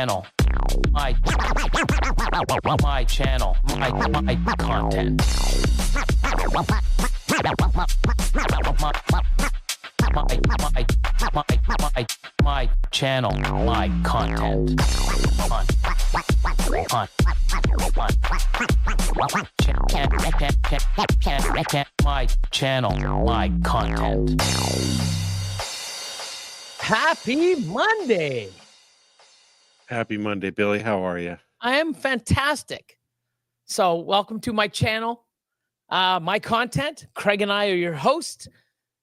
channel. My channel. My content. My channel. My content. My channel. My content. Happy Monday. Happy Monday, Billy. How are you? I am fantastic. So welcome to my channel, my content. Craig and I are your hosts.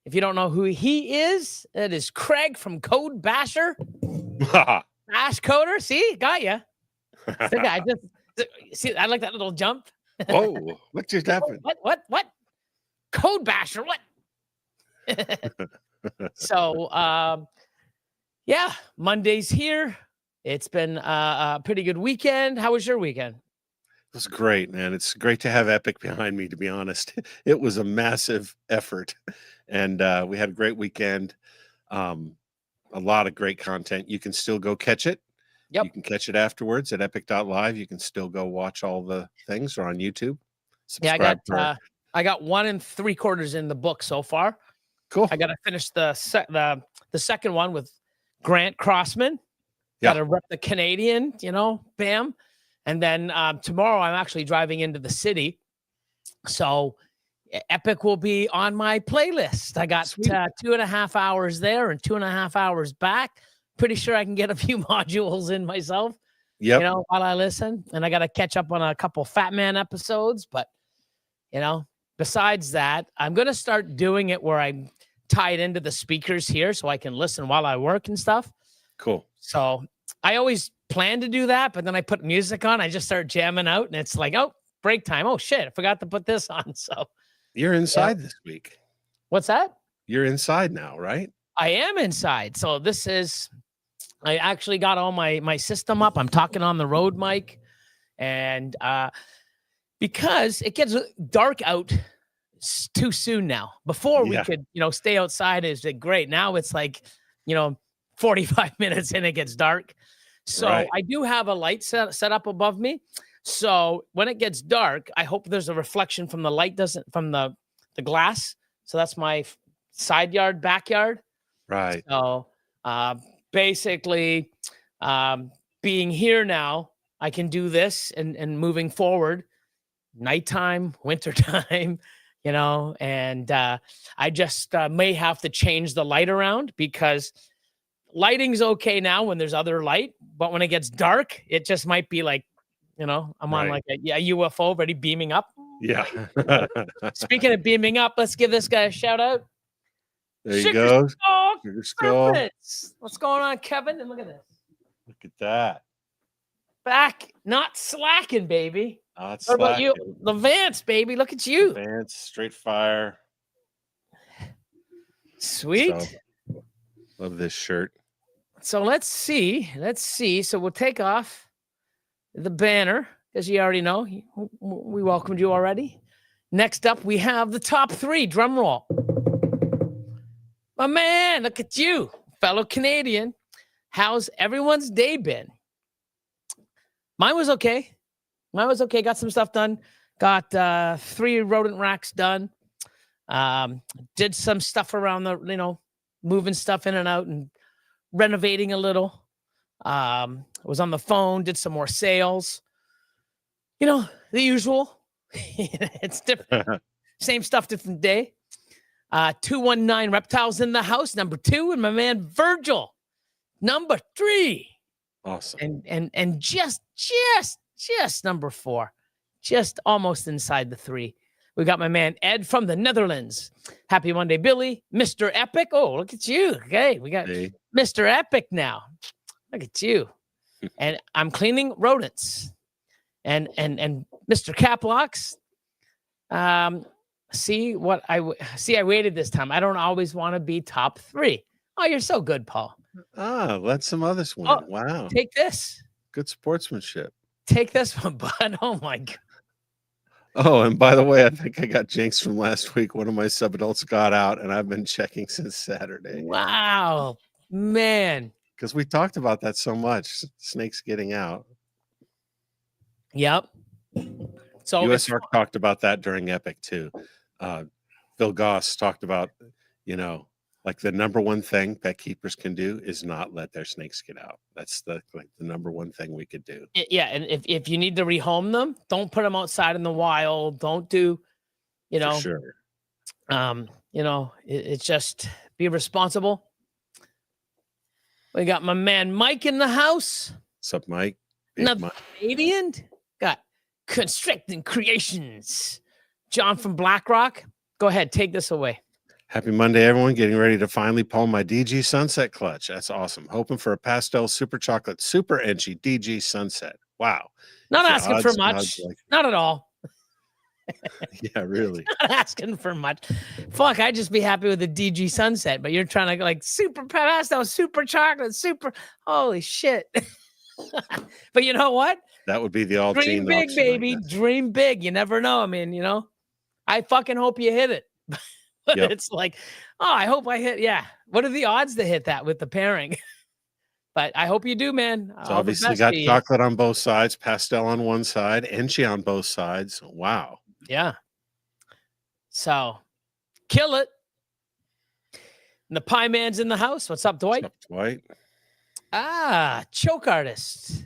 If you don't know who he is, it is Craig from Code Basher. BashCoder. See, got you. I just see. I like that little jump. Whoa! What just happened? What? Code Basher. What? So, yeah, Monday's here. It's been a pretty good weekend. How was your weekend? It was great, man. It's great to have Epic behind me, to be honest. It was a massive effort, and we had a great weekend. A lot of great content. You can still go catch it. Yep. You can catch it afterwards at epic.live. You can still go watch all the things or on YouTube. Subscribe. Yeah, I got 1 3/4 in the book so far. Cool. I got to finish the second one with Grant Crossman. Yeah. Got to rep the Canadian, bam. And then tomorrow I'm actually driving into the city. So Epic will be on my playlist. I got 2.5 hours there and 2.5 hours back. Pretty sure I can get a few modules in myself, while I listen. And I got to catch up on a couple Fat Man episodes. But, besides that, I'm going to start doing it where I tie it into the speakers here so I can listen while I work and stuff. Cool. So I always plan to do that, but then I put music on. I just start jamming out, and it's like, oh, break time. Oh, shit, I forgot to put this on. So you're inside this week. What's that? You're inside now, right? I am inside. So I actually got all my system up. I'm talking on the road mic, and because it gets dark out too soon now. Before we could, stay outside is great. Now it's like, 45 minutes in, it gets dark. So I do have a light set up above me. So when it gets dark, I hope there's a reflection from the light, from the glass. So that's my side yard, backyard. Right. So basically, being here now, I can do this and moving forward, nighttime, wintertime, and I just may have to change the light around because lighting's okay now when there's other light, but when it gets dark, it just might be like, I'm on like a UFO ready beaming up. Yeah. Speaking of beaming up, let's give this guy a shout out. There you go. What's going on, Kevin? And look at this. Look at that. Back, not slacking, baby. Not slacking. What about you? The Vance, baby. Look at you. Vance, straight fire. Sweet. So, love this shirt. So let's see. So we'll take off the banner, as you already know. We welcomed you already. Next up, we have the top 3. Drum roll. My man, look at you, fellow Canadian. How's everyone's day been? Mine was okay. Got some stuff done. Got 3 rodent racks done. Did some stuff around the, moving stuff in and out and renovating a little. Was on the phone, did some more sales. The usual. It's different. Same stuff, different day. 219 Reptiles in the house, number 2, and my man Virgil, number 3. Awesome. And just number 4, just almost inside the 3. We got my man Ed from the Netherlands. Happy Monday, Billy. Mr. Epic. Oh, look at you. Okay, we got Mr. Epic now. Look at you. And I'm cleaning rodents. And Mr. Caplocks. I waited this time. I don't always want to be top 3. Oh, you're so good, Paul. Let some others win. Oh, wow. Take this. Good sportsmanship. Take this one, bud. Oh my God. Oh, and by the way, I think I got jinxed from last week. One of my sub-adults got out, and I've been checking since Saturday. Wow, man. because we talked about that so much. Snakes getting out. Yep. So USR talked about that during Epic too. Phil Goss talked about, like the number one thing pet keepers can do is not let their snakes get out. That's the number one thing we could do. Yeah, and if you need to rehome them, don't put them outside in the wild. Don't do, For sure. It's just be responsible. We got my man Mike in the house. What's up, Mike? Big Another Mike. Canadian. Got Constricting Creations. John from BlackRock. Go ahead, take this away. Happy Monday, everyone. Getting ready to finally pull my DG Sunset clutch. That's awesome. Hoping for a pastel super chocolate, super inchy DG Sunset. Wow. Not The asking for odds, much. like- Not at all. Yeah, really. Not asking for much. Fuck, I'd just be happy with the DG Sunset, but you're trying to like super pastel, super chocolate, super. Holy shit. But you know what? That would be the all Dream teen big, option, I baby. guess. Dream big. You never know. I mean, I fucking hope you hit it. But Yep. it's like, oh, I hope I hit. Yeah. What are the odds to hit that with the pairing? But I hope you do, man. So All the obviously best got to you. chocolate on both sides, pastel on one side, inchy on both sides. Wow. Yeah. So kill it. And the Pie Man's in the house. What's up, Dwight? What's up, Dwight? Choke artist.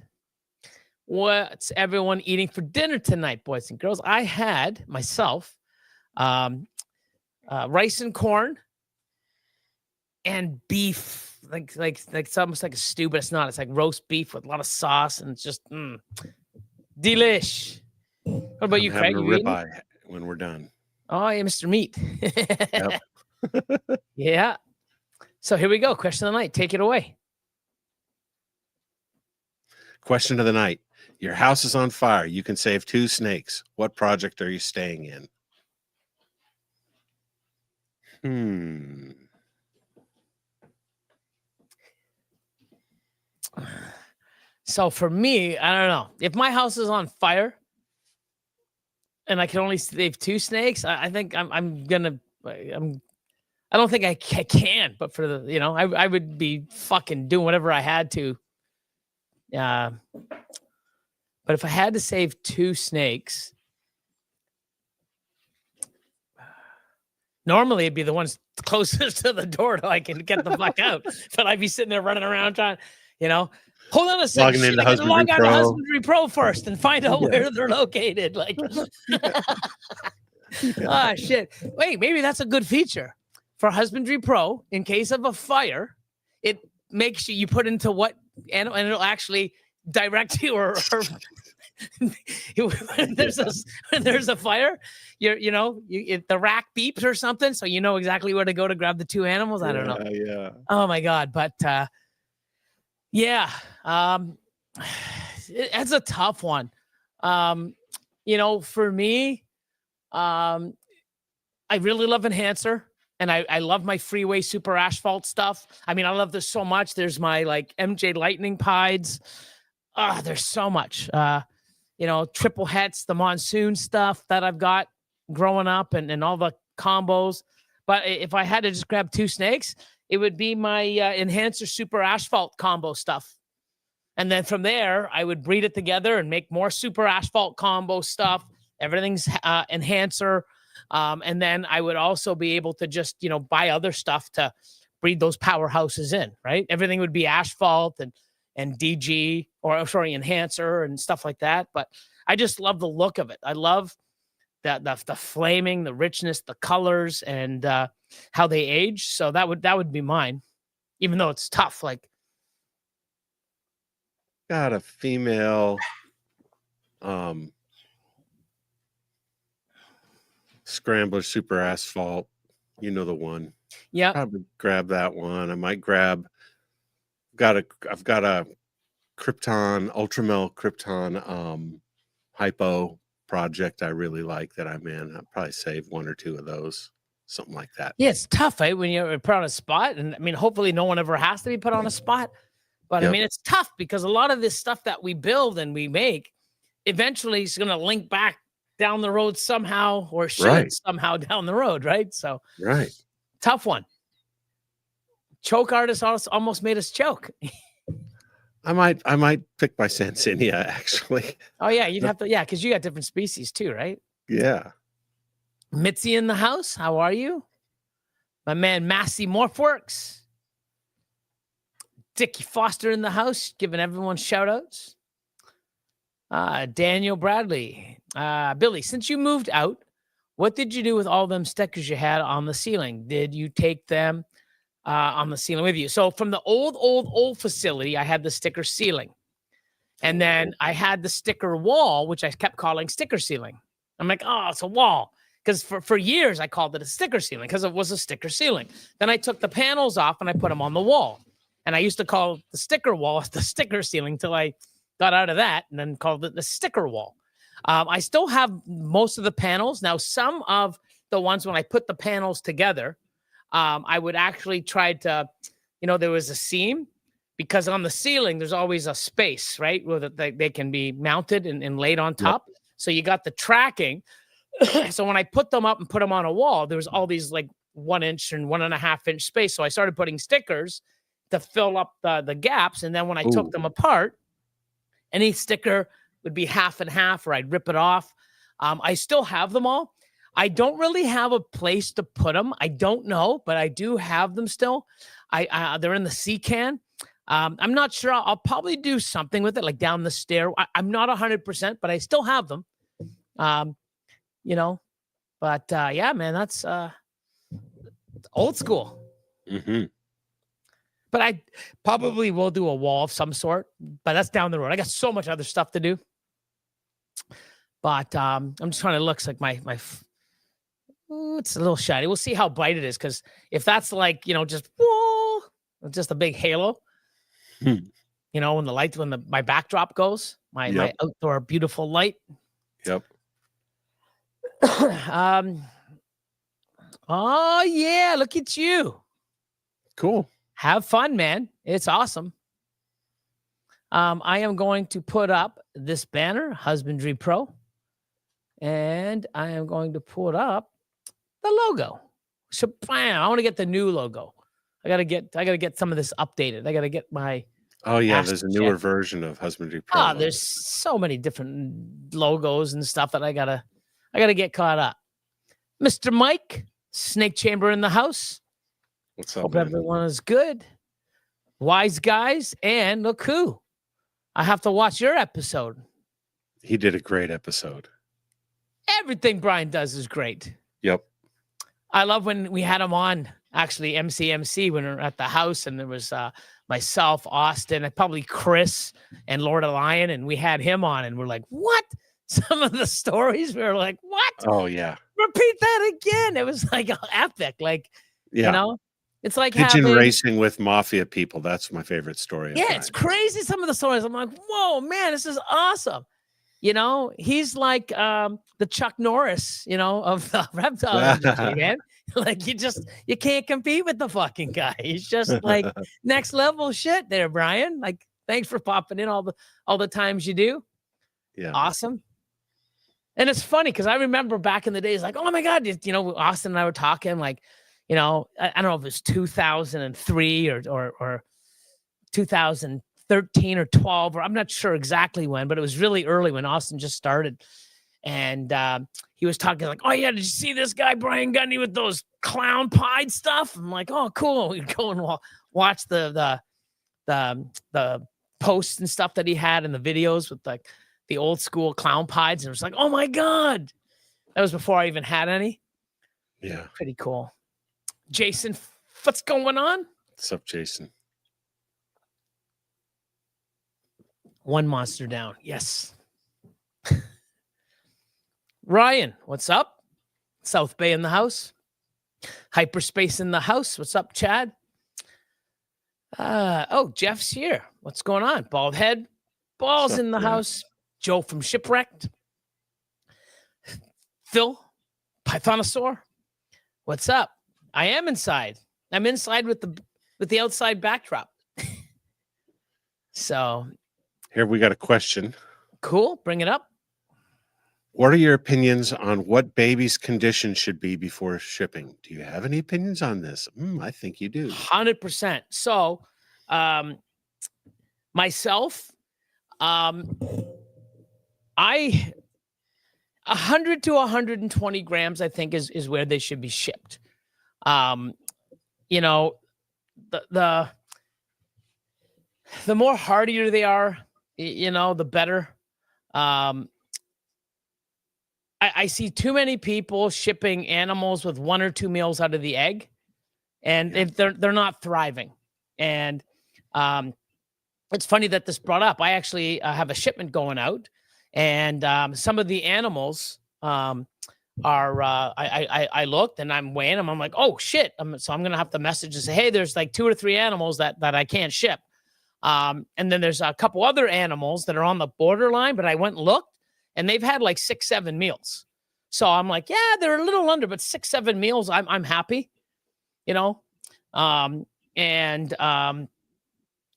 What's everyone eating for dinner tonight, boys and girls? I had myself rice and corn and beef, like it's almost like a stew, but it's not. It's like roast beef with a lot of sauce, and it's just delish. What about you, I'm Craig? having You a eating? ribeye when we're done. Oh, yeah, Mr. Meat. Yep. Yeah. So here we go. Question of the night. Take it away. Question of the night. Your house is on fire. You can save 2 snakes. What project are you staying in? So for me, I don't know. If my house is on fire and I can only save 2 snakes, I think I don't think I can, but for the, I would be fucking doing whatever I had to. But if I had to save 2 snakes, normally it'd be the ones closest to the door so I can get the fuck out. But I'd be sitting there running around trying, hold on a second. Logging into I gotta log out of HUSBANDRY.PRO. HUSBANDRY.PRO first and find out where they're located. Like, shit. Wait, maybe that's a good feature for HUSBANDRY.PRO. In case of a fire, it makes you put into what animal, and it'll actually direct you or when there's a fire, the rack beeps or something, so you know exactly where to go to grab the 2 animals. I don't know. Yeah. Oh my god, but that's a tough one. For me, I really love Enhancer, and I love my freeway super asphalt stuff. I mean, I love this so much. There's my like MJ Lightning Pieds. There's so much. Triple hets, the monsoon stuff that I've got growing up, and all the combos. But if I had to just grab 2 snakes, it would be my Enhancer super asphalt combo stuff. And then from there, I would breed it together and make more super asphalt combo stuff. Everything's Enhancer. And then I would also be able to just, buy other stuff to breed those powerhouses in, right? Everything would be asphalt and DG, Enhancer and stuff like that. But I just love the look of it. I love the flaming, the richness, the colors, and how they age. So that would be mine, even though it's tough. Like, got a female Scrambler super asphalt. You know the one. yeah. Probably grab that one. I might grab. I've got a Krypton, Ultramel Krypton hypo project I really like that I'm in. I'll probably save 1 or 2 of those, something like that. Yeah, it's tough, right? When you're put on a spot. And I mean, hopefully no one ever has to be put on a spot. But I Yep. mean, it's tough because a lot of this stuff that we build and we make eventually is going to link back down the road somehow, or should Right. somehow down the road, right? So Right. tough one. Choke artist almost made us choke. I might pick my Sansinia actually. Oh yeah, you'd have to. Yeah, because you got different species too, right? Yeah. Mitzi in the house. How are you? My man Massey Morphworks. Dickie Foster in the house, giving everyone shout outs. Daniel Bradley. Billy, since you moved out, what did you do with all them stickers you had on the ceiling? Did you take them on the ceiling with you? So from the old facility, I had the sticker ceiling. And then I had the sticker wall, which I kept calling sticker ceiling. I'm like, oh, it's a wall. Because for years, I called it a sticker ceiling because it was a sticker ceiling. Then I took the panels off and I put them on the wall. And I used to call the sticker wall the sticker ceiling till I got out of that and then called it the sticker wall. I still have most of the panels. Now, some of the ones when I put the panels together, I would actually try to, there was a seam because on the ceiling, there's always a space, right? Where they can be mounted and laid on top. Yep. So you got the tracking. So when I put them up and put them on a wall, there was all these like 1 inch and 1.5 inch space. So I started putting stickers to fill up the gaps. And then when I took them apart, any sticker would be half and half, or I'd rip it off. I still have them all. I don't really have a place to put them. I don't know, but I do have them still. They're in the sea can. I'm not sure. I'll probably do something with it, like down the stair. I'm not 100%, but I still have them. But yeah, man, that's old school. Mm-hmm. But I probably will do a wall of some sort, but that's down the road. I got so much other stuff to do. But I'm just trying to look like my it's a little shiny. We'll see how bright it is, because if that's like, just a big halo, when the light, my backdrop goes, my outdoor beautiful light. Yep. Oh yeah, look at you. Cool. Have fun, man. It's awesome. I am going to put up this banner, Husbandry Pro, and I am going to put up the logo. So I want to get the new logo. I gotta get some of this updated. I gotta get my. Oh yeah, there's a newer version of Husbandry Pro. Oh, there's so many different logos and stuff that I gotta get caught up. Mr. Mike, Snake Chamber in the house. What's up? Hope man? everyone is good. Wise guys, and look who. I have to watch your episode. He did a great episode. Everything Brian does is great. Yep. I love when we had him on, actually, MCMC, when we were at the house, and there was myself, Austin, and probably Chris and Lord of Lion, and we had him on, and we're like, what? Some of the stories, we were like, what? Oh, yeah. Repeat that again. It was like epic. Like, it's like pigeon racing with mafia people. That's my favorite story. Yeah, it's crazy. Some of the stories. I'm like, whoa, man, this is awesome. He's like the Chuck Norris, of the reptile industry, man. Like you can't compete with the fucking guy. He's just like next level shit there, Brian. Like, thanks for popping in all the times you do. Yeah. Awesome. And it's funny because I remember back in the days, like, oh my God, Austin and I were talking, like, I don't know if it was 2003 or 2013 or 12, or I'm not sure exactly when, but it was really early when Austin just started. And he was talking like, oh yeah, did you see this guy, Brian Gundy, with those clown pied stuff? I'm like, oh, cool. We'd go and watch the posts and stuff that he had in the videos with like the old school clown pieds. And it was like, oh my God. That was before I even had any. Yeah. Pretty cool. Jason, what's going on? What's up, Jason? One monster down. Yes. Ryan, what's up? South Bay in the house. Hyperspace in the house. What's up, Chad? Jeff's here. What's going on? Bald head. Balls in the house. Joe from Shipwrecked. Phil, Pythonosaur. What's up? I am inside. I'm inside with the outside backdrop. So here we got a question. Cool. Bring it up. What are your opinions on what baby's condition should be before shipping? Do you have any opinions on this? I think you do. 100%. So, my Myself, I 100 to 120 grams, I think, is where they should be shipped. You know, the more hardier they are, you know, the better. I see too many people shipping animals with 1 or 2 meals out of the egg, and if they're not thriving. And it's funny that this brought up. I actually have a shipment going out, and some of the animals are. I looked and I'm weighing them. I'm like, oh shit! So I'm gonna have to message and say, hey, there's like 2 or 3 animals that I can't ship. And then there's a couple other animals that are on the borderline, but I went and looked, and they've had like 6, 7 meals. So I'm like, yeah, they're a little under, but 6, 7 meals, I'm happy, you know.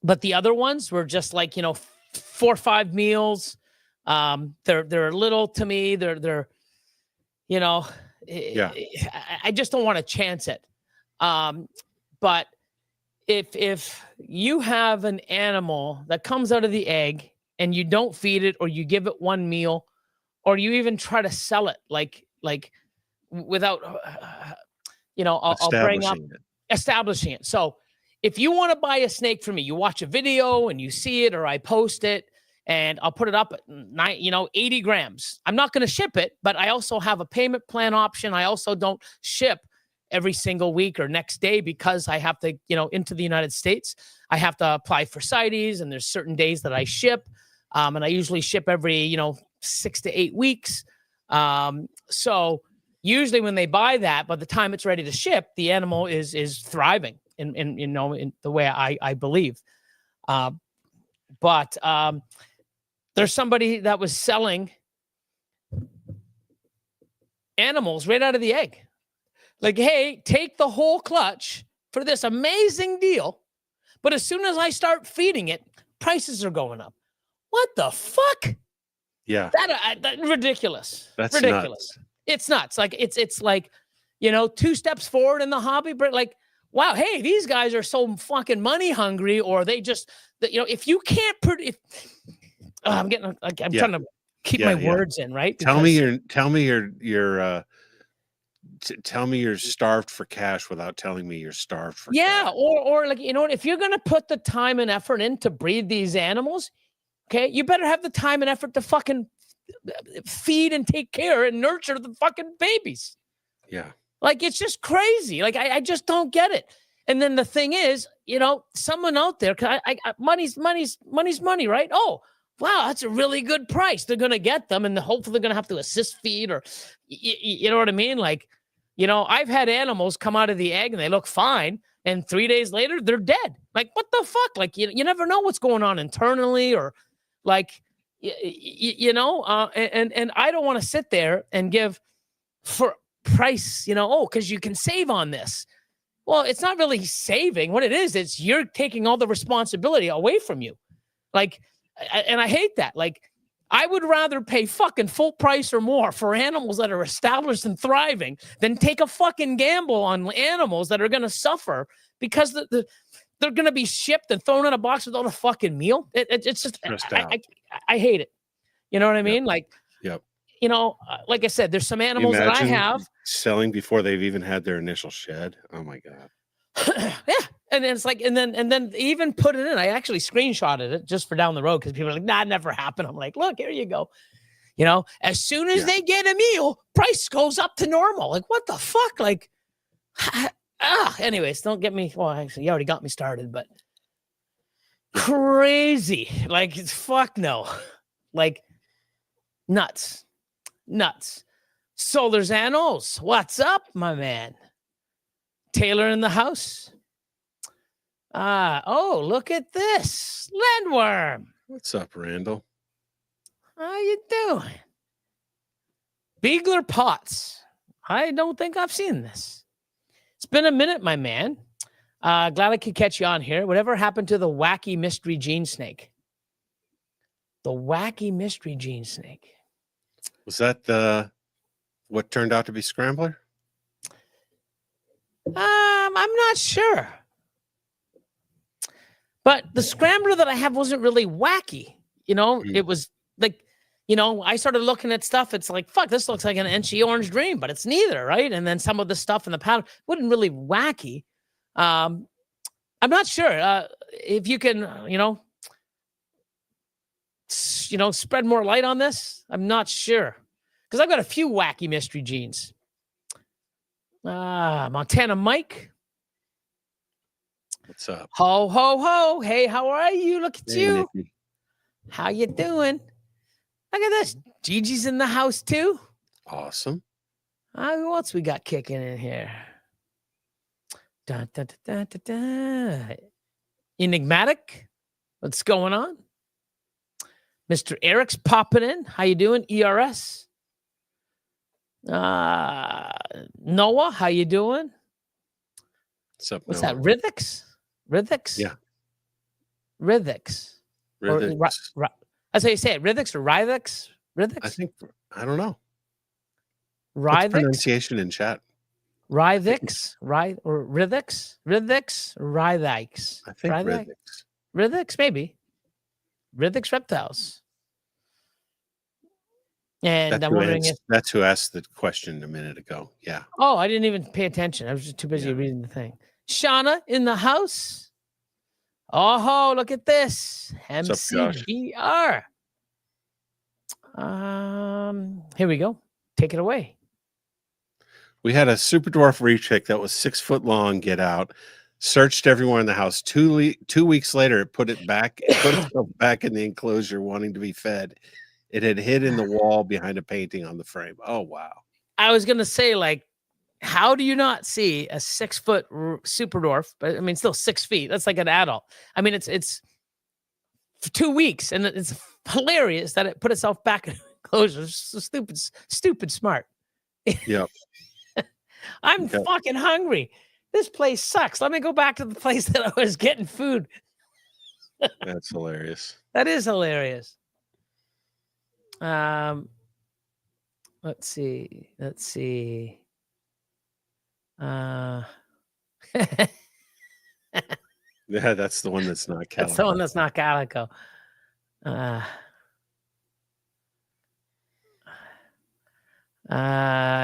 But the other ones were just like, you know, 4 or 5 meals. They're little to me. They're you know, Yeah. I just don't want to chance it. But if you have an animal that comes out of the egg and you don't feed it, or you give it 1 meal, or you even try to sell it like without, you know, I'll bring up establishing it. So if you want to buy a snake from me, you watch a video and you see it, or I post it, and I'll put it up at 80 grams. I'm not going to ship it, but I also have a payment plan option. I also don't ship every single week or next day, because I have to, you know, into the United States, I have to apply for CITES, and there's certain days that I ship. And I usually ship every, you know, 6 to 8 weeks. So usually when they buy that, by the time it's ready to ship, the animal is thriving in you know, in the way I believe. But there's somebody that was selling animals right out of the egg. Like, hey, take the whole clutch for this amazing deal. But as soon as I start feeding it, prices are going up. What the fuck? Yeah. That ridiculous. That's ridiculous. nuts. It's nuts. Like it's like, you know, 2 steps forward in the hobby, but like, wow, hey, these guys are so fucking money hungry, or they just, you know, if you can't I'm getting like, I'm trying to keep my words in, right? Tell me you're starved for cash without telling me you're starved for cash. or like, you know what, if you're gonna put the time and effort in to breed these animals, okay, you better have the time and effort to fucking feed and take care and nurture the fucking babies. Yeah. Like, it's just crazy. Like, I just don't get it. And then the thing is, you know, someone out there, money's money, right? Oh, wow, that's a really good price. They're going to get them, and hopefully they're going to have to assist feed, or, you know what I mean? Like, you know, I've had animals come out of the egg and they look fine, and 3 days later, they're dead. Like, what the fuck? Like, you never know what's going on internally, or like, you know, and I don't want to sit there and give for price, you know, because you can save on this. Well, it's not really saving. What it is, it's you're taking all the responsibility away from you. Like, and I hate that. Like, I would rather pay fucking full price or more for animals that are established and thriving than take a fucking gamble on animals that are going to suffer because they're going to be shipped and thrown in a box without a fucking meal. It's just, I hate it. You know what I mean? Like, you know, like I said, there's some animals that I have selling before they've even had their initial shed. Oh my God. Yeah. And then it's like, and then even put it in. I actually screenshotted it just for down the road, because people are like, nah, it never happened. I'm like, look, here you go. You know, as soon as they get a meal, price goes up to normal. Like, what the fuck? Like, anyways, don't get me. Well, actually, you already got me started, but crazy. Like, it's fuck no. Like, nuts. Solar Zanos, what's up, my man? Taylor in the house. Oh, look at this. Landworm. What's up, Randall? How you doing? Beagler Pots. I don't think I've seen this. It's been a minute, my man. Glad I could catch you on here. Whatever happened to the wacky mystery gene snake? The wacky mystery gene snake. Was that what turned out to be Scrambler? I'm not sure. But the scrambler that I have wasn't really wacky. Mm. It was like, I started looking at stuff. It's like, fuck, this looks like an Enchi Orange Dream, but it's neither, right? And then some of the stuff in the pattern wasn't really wacky. I'm not sure if you can, spread more light on this. I'm not sure because I've got a few wacky mystery genes. Montana Mike. What's up? Ho, ho, ho. Hey, how are you? Look at Hey, you. Nikki. How you doing? Look at this. Gigi's in the house too. Awesome. Who else we got kicking in here? Dun, dun, dun, dun, dun, dun. Enigmatic. What's going on? Mr. Eric's popping in. How you doing? ERS. Noah, how you doing? What's up? What's Noah? that? Rithix? Rithix? Yeah. Rithix. Rhythms. That's how you say it. Rithix or Rithix? Rithix? I don't know. What's Rithix? pronunciation in chat? Rithix? Or Rithix? Rithix? Rithix? I think Rhythms. Rithix, maybe. Rithix Reptiles. And I'm wondering if... That's who asked the question a minute ago. Yeah. Oh, I didn't even pay attention. I was just too busy reading the thing. Shauna in the house. Oh, look at this. MCGR. Here we go. Take it away. We had a super dwarf rechick that was 6 foot long get out, searched everywhere in the house. 2 weeks later, it put itself back in the enclosure wanting to be fed. It had hid in the wall behind a painting on the frame. Oh, wow. I was going to say, like, how do you not see a 6 foot super dwarf? But I mean, still 6 feet. That's like an adult. I mean, it's for 2 weeks, and it's hilarious that it put itself back in the enclosure. It's so stupid smart. Yep. I'm fucking hungry. This place sucks. Let me go back to the place that I was getting food. That's hilarious. That is hilarious. Let's see. Yeah, that's the one that's not calico. That's the one that's not calico.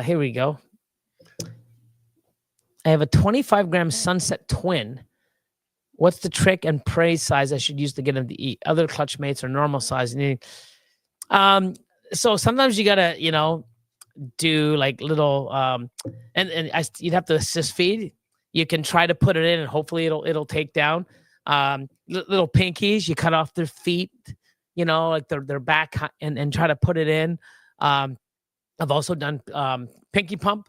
Here we go. I have a 25-gram sunset twin. What's the trick and prey size I should use to get them to eat? Other clutch mates are normal size. So sometimes you gotta, do like little you'd have to assist feed. You can try to put it in, and hopefully it'll take down. Little pinkies, you cut off their feet, like their back, and try to put it in. I've also done pinky pump.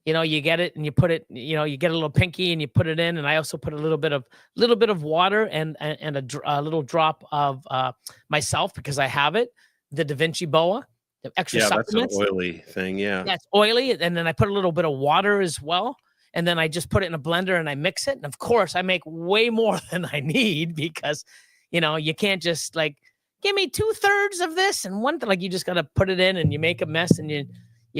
You get it and you put it, you get a little pinky and you put it in. And I also put a little bit of water and a little drop of myself, because I have it, the Da Vinci Boa, the extra supplements. That's an oily thing. Yeah. That's oily. And then I put a little bit of water as well. And then I just put it in a blender and I mix it. And of course I make way more than I need, because, you can't just like, give me 2/3 of this and one thing. Like, you just got to put it in and you make a mess, and you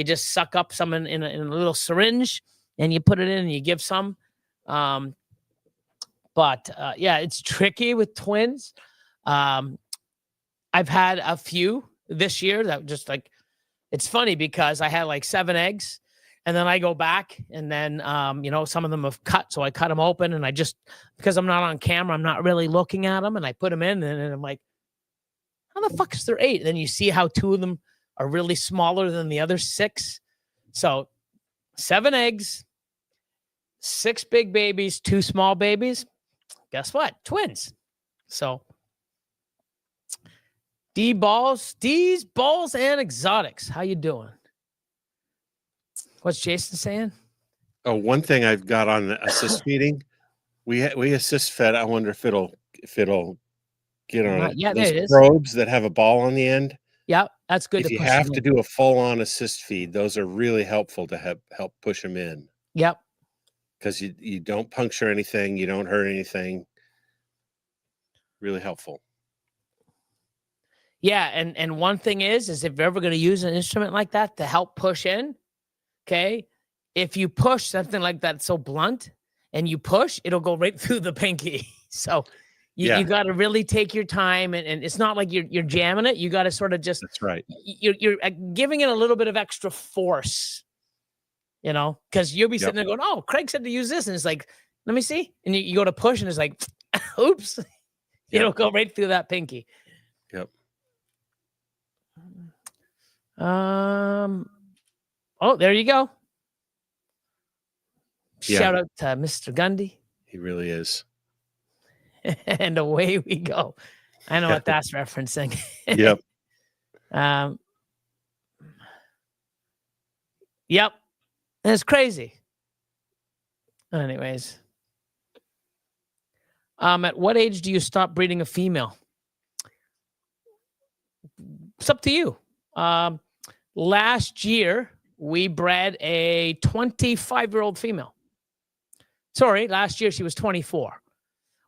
just suck up some in a little syringe and you put it in and you give some. But it's tricky with twins. I've had a few this year that just like, it's funny because I had like 7 eggs, and then I go back and then, some of them have cut. So I cut them open, and I just, because I'm not on camera, I'm not really looking at them, and I put them in, and I'm like, how the fuck is there 8? And then you see how 2 of them are really smaller than the other 6. So 7 eggs, 6 big babies, 2 small babies. Guess what? Twins. So D's balls and exotics. How you doing? What's Jason saying? Oh, one thing I've got on the assist feeding, we assist fed. I wonder if it'll get on it. Yeah, those there it is. probes that have a ball on the end. Yeah, that's good. If you have to do a full-on assist feed, those are really helpful to help push them in. Yep. Because you don't puncture anything, you don't hurt anything. Really helpful. Yeah, and one thing is if you're ever going to use an instrument like that to help push in, okay, if you push something like that so blunt and you push, it'll go right through the pinky. So You got to really take your time, and it's not like you're jamming it. You got to sort of just, That's right. You're giving it a little bit of extra force, because you'll be sitting there going, oh, Craig said to use this. And it's like, let me see. And you go to push and it's like, oops, it'll go right through that pinky. Yep. Oh, there you go. Shout out to Mr. Gundy. He really is. And away we go. I know what that's referencing. Yep. Yep. It's crazy. Anyways. At what age do you stop breeding a female? It's up to you. Last year, we bred a 25-year-old female. Sorry, last year she was 24.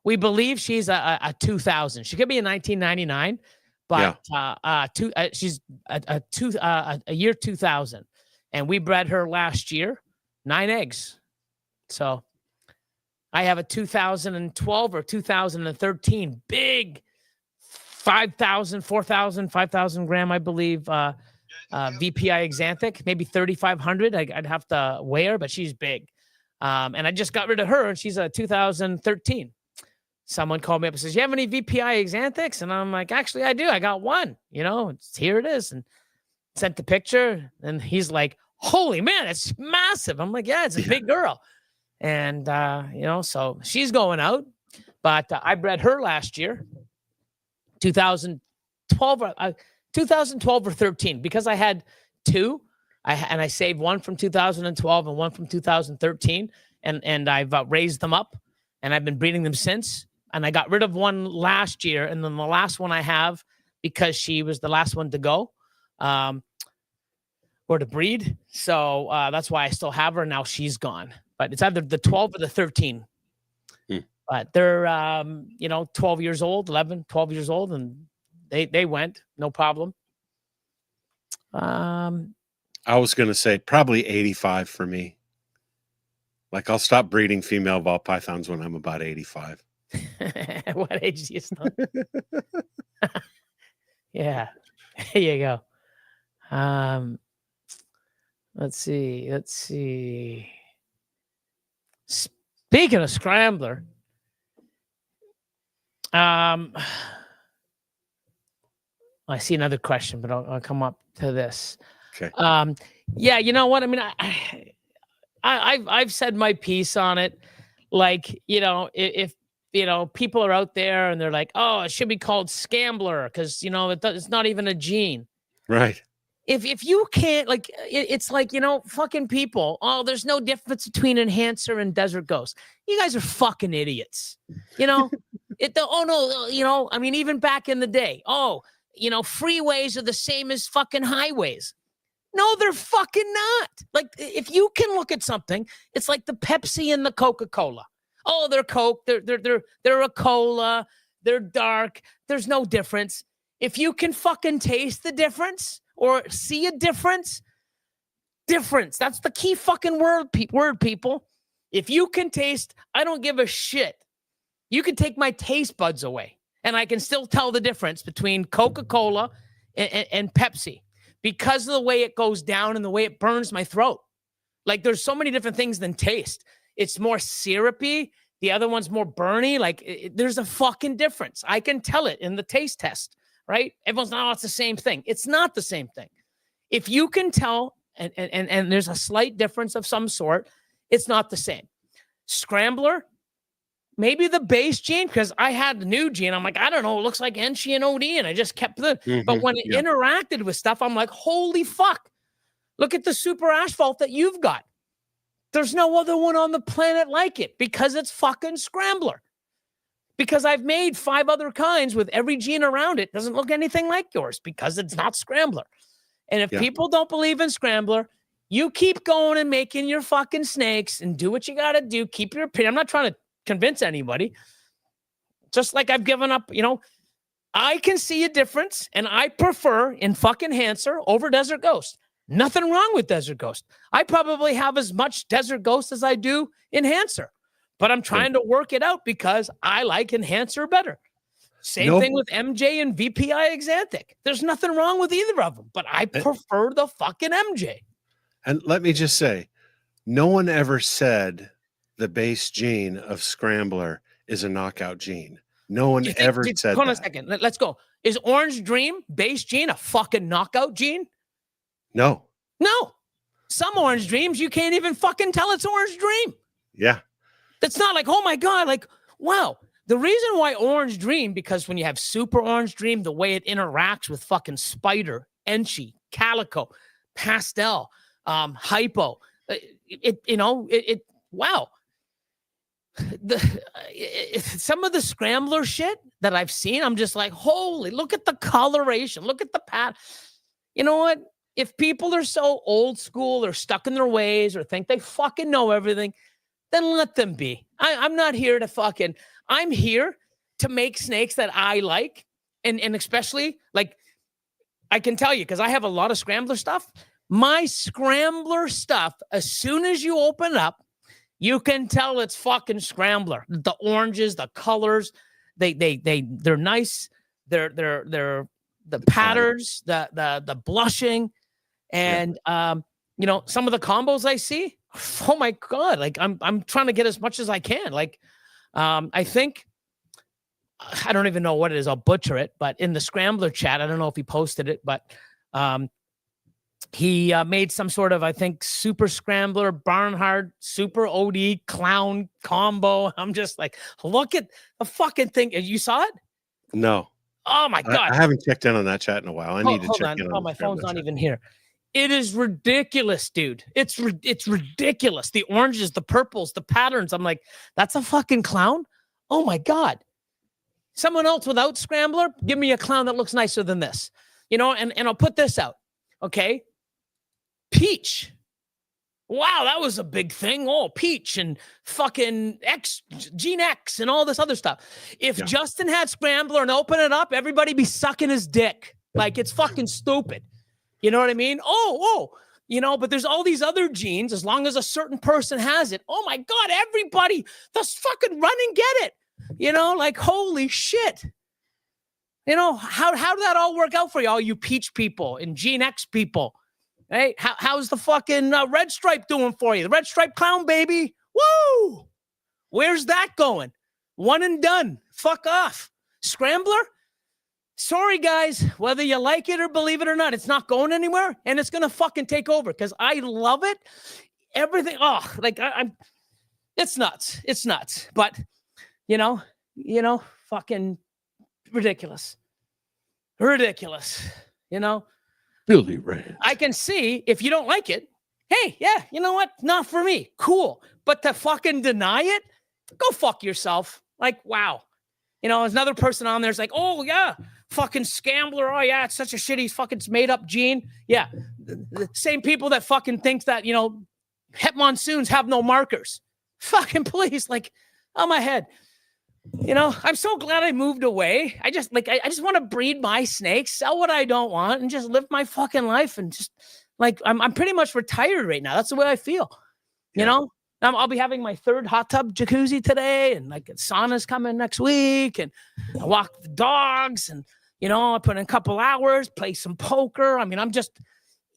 We believe she's a 2000. She could be a 1999, but she's a year 2000. And we bred her last year, 9 eggs. So I have a 2012 or 2013 big 5,000, 4,000, 5,000 gram, I believe, VPI Xanthic, maybe 3,500. I'd have to weigh her, but she's big. And I just got rid of her, and she's a 2013. Someone called me up and says, you have any VPI Xanthics? And I'm like, actually, I do. I got one. Here it is. And sent the picture, and he's like, holy man, it's massive. I'm like, yeah, it's a big girl. And, so she's going out. But I bred her last year, 2012 or 13, because I had two. I saved one from 2012 and one from 2013, and I've raised them up, and I've been breeding them since. And I got rid of one last year, and then the last one I have, because she was the last one to go, or to breed. So that's why I still have her. Now she's gone. But it's either the 12 or the 13. But they're 12 years old, 11, 12 years old, and they went, no problem. I was going to say probably 85 for me. Like, I'll stop breeding female ball pythons when I'm about 85. At what age do you start? Yeah, there you go. Let's see. Speaking of scrambler, I see another question, but I'll come up to this. Okay. Yeah, you know what? I mean, I've said my piece on it. Like, if people are out there and they're like, oh, it should be called scambler because it's not even a gene. Right. If you can't, like, it's like, fucking people. Oh, there's no difference between enhancer and desert ghost. You guys are fucking idiots. I mean, even back in the day, freeways are the same as fucking highways. No, they're fucking not. Like, if you can look at something, it's like the Pepsi and the Coca-Cola. Oh, they're Coke. They're a cola. They're dark. There's no difference. If you can fucking taste the difference or see a difference. That's the key fucking word, people. If you can taste, I don't give a shit. You can take my taste buds away, and I can still tell the difference between Coca-Cola and Pepsi because of the way it goes down and the way it burns my throat. Like, there's so many different things than taste. It's more syrupy. The other one's more burny. Like, there's a fucking difference. I can tell it in the taste test, right? Everyone's like, oh, it's the same thing. It's not the same thing. If you can tell, and there's a slight difference of some sort, it's not the same. Scrambler, maybe the base gene, because I had the new gene. I'm like, I don't know. It looks like Enchi and OD, and I just kept the. But when it interacted with stuff, I'm like, holy fuck. Look at the super asphalt that you've got. There's no other one on the planet like it because it's fucking scrambler. Because I've made 5 other kinds with every gene around it. Doesn't look anything like yours because it's not scrambler. And if people don't believe in scrambler, you keep going and making your fucking snakes and do what you got to do. Keep your opinion. I'm not trying to convince anybody. Just like I've given up, I can see a difference, and I prefer in fucking Hanser over Desert Ghost. Nothing wrong with Desert Ghost. I probably have as much Desert Ghost as I do Enhancer. but I'm trying to work it out because I like Enhancer better. Same thing with MJ and VPI Exantic. There's nothing wrong with either of them, but I prefer the fucking MJ. And let me just say, no one ever said the base gene of Scrambler is a knockout gene. No one ever said hold on that. a second. Let's go. Is Orange Dream base gene a fucking knockout gene? No. No. Some Orange Dreams, you can't even fucking tell it's Orange Dream. Yeah. That's not like, oh my God, like, wow. The reason why Orange Dream, because when you have Super Orange Dream, the way it interacts with fucking Spider, Enchi, Calico, Pastel, Hypo, wow. Some of the Scrambler shit that I've seen, I'm just like, holy, look at the coloration, look at the pad. You know what? If people are so old school or stuck in their ways or think they fucking know everything, then let them be. I'm not here to fucking, I'm here to make snakes that I like. And especially, like, I can tell you, because I have a lot of Scrambler stuff. My Scrambler stuff, as soon as you open up, you can tell it's fucking Scrambler. The oranges, the colors, they're nice. They're the patterns, the blushing, and some of the combos I see. Oh my God! Like I'm trying to get as much as I can. Like I think I don't even know what it is. I'll butcher it, but in the Scrambler chat, I don't know if he posted it, but he made some sort of, I think, Super Scrambler, Barnhard, Super OD, Clown combo. I'm just like, look at the fucking thing. You saw it? No. Oh my God. I haven't checked in on that chat in a while. I need to check in on Oh, my phone's not even here. It is ridiculous, dude. It's ridiculous. The oranges, the purples, the patterns. I'm like, that's a fucking clown? Oh my God. Someone else without Scrambler, give me a clown that looks nicer than this. And I'll put this out. Okay. Peach. Wow, that was a big thing. Oh, Peach and fucking Gene X and all this other stuff. If Justin had Scrambler and open it up, everybody be sucking his dick. Like, it's fucking stupid. You know what I mean? But there's all these other genes, as long as a certain person has it. Oh my God, everybody, let's fucking run and get it. Like, holy shit. How did that all work out for you, all you Peach people and Gene X people? Hey, how's the fucking Red Stripe doing for you? The Red Stripe clown, baby. Woo! Where's that going? One and done. Fuck off. Scrambler? Sorry, guys. Whether you like it or believe it or not, it's not going anywhere, and it's going to fucking take over because I love it. Everything. Oh, like I'm. It's nuts. It's nuts. But, fucking ridiculous. Ridiculous. Billy Rand. I can see if you don't like it. Hey, yeah, you know what? Not for me. Cool. But to fucking deny it, go fuck yourself. Like, wow. There's another person on there's like, oh, yeah, fucking Scrambler. Oh, yeah, it's such a shitty fucking made up gene. Yeah. The same people that fucking think that, Het Monsoons have no markers. Fucking please. Like, on my head. I'm so glad I moved away. I just want to breed my snakes, sell what I don't want, and just live my fucking life. And just like, I'm pretty much retired right now. That's the way I feel. I'll be having my third hot tub jacuzzi today, and like sauna's coming next week, and I walk the dogs, and I put in a couple hours, play some poker. I mean, I'm just,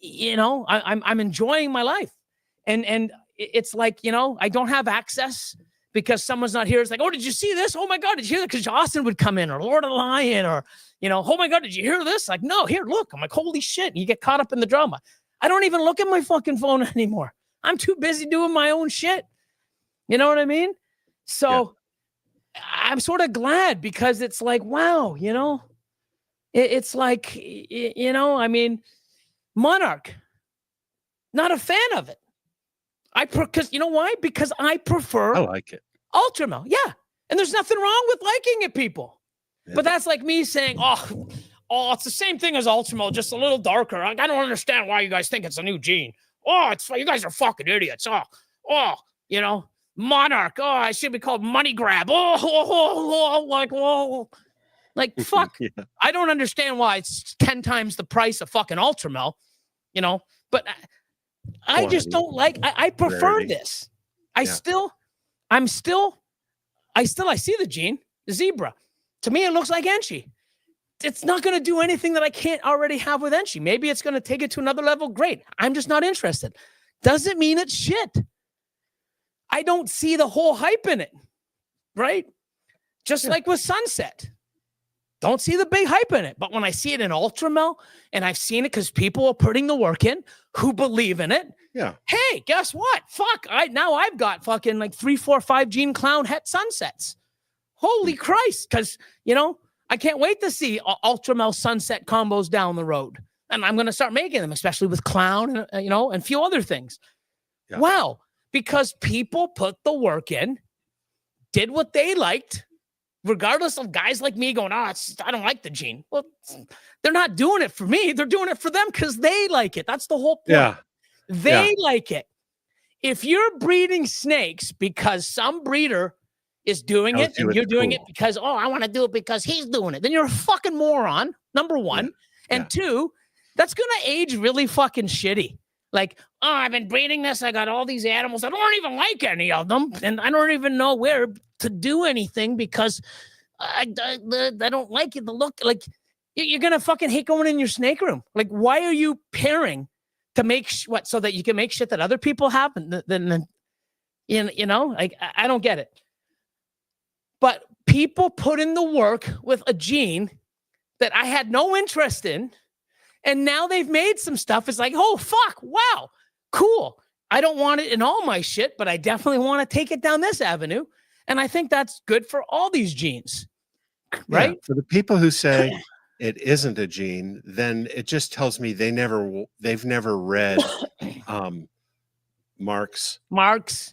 I'm enjoying my life, and it's like, I don't have access. Because someone's not here. It's like, oh, did you see this? Oh my God, did you hear that? Because Austin would come in, or Lord of the Lion, or, oh my God, did you hear this? Like, no, here, look. I'm like, holy shit. And you get caught up in the drama. I don't even look at my fucking phone anymore. I'm too busy doing my own shit. You know what I mean? So I'm sort of glad because it's like, wow, it's like, I mean, Monarch, not a fan of it. Because you know why? Because I prefer. I like it. Ultramel, yeah. And there's nothing wrong with liking it, people. Yeah. But that's like me saying, oh, it's the same thing as Ultramel, just a little darker. I don't understand why you guys think it's a new gene. Oh, you guys are fucking idiots. Monarch. Oh, I should be called Money Grab. Like fuck. Yeah. I don't understand why it's 10 times the price of fucking Ultramel, but I just don't like. I prefer this. I still I see the gene, the zebra. To me, it looks like Enchi. It's not going to do anything that I can't already have with Enchi. Maybe it's going to take it to another level. Great. I'm just not interested. Doesn't mean it's shit. I don't see the whole hype in it, right? Just like with Sunset. Don't see the big hype in it. But when I see it in Ultramel, and I've seen it because people are putting the work in who believe in it. Yeah. Hey, guess what? Fuck. Now I've got fucking like 3, 4, 5 gene clown het Sunsets. Holy Christ. Because, I can't wait to see Ultramel Sunset combos down the road. And I'm going to start making them, especially with clown and, and a few other things. Yeah. Wow. Because people put the work in, did what they liked, regardless of guys like me going, I don't like the gene. Well, they're not doing it for me. They're doing it for them because they like it. That's the whole point. Yeah. They like it. If you're breeding snakes because some breeder is doing it and you're doing it because, I want to do it because he's doing it, then you're a fucking moron, number one. Yeah. And two, that's going to age really fucking shitty. Like, I've been breeding this. I got all these animals. I don't even like any of them. And I don't even know where to do anything because I don't like it. The look, like, you're going to fucking hate going in your snake room. Like, why are you pairing to make so that you can make shit that other people have? And then like, I don't get it. But people put in the work with a gene that I had no interest in. And now they've made some stuff. It's like, oh, fuck. Wow. Cool. I don't want it in all my shit, but I definitely want to take it down this avenue. And I think that's good for all these genes. Right? Yeah, for the people who say it isn't a gene, then it just tells me they've never read Mark's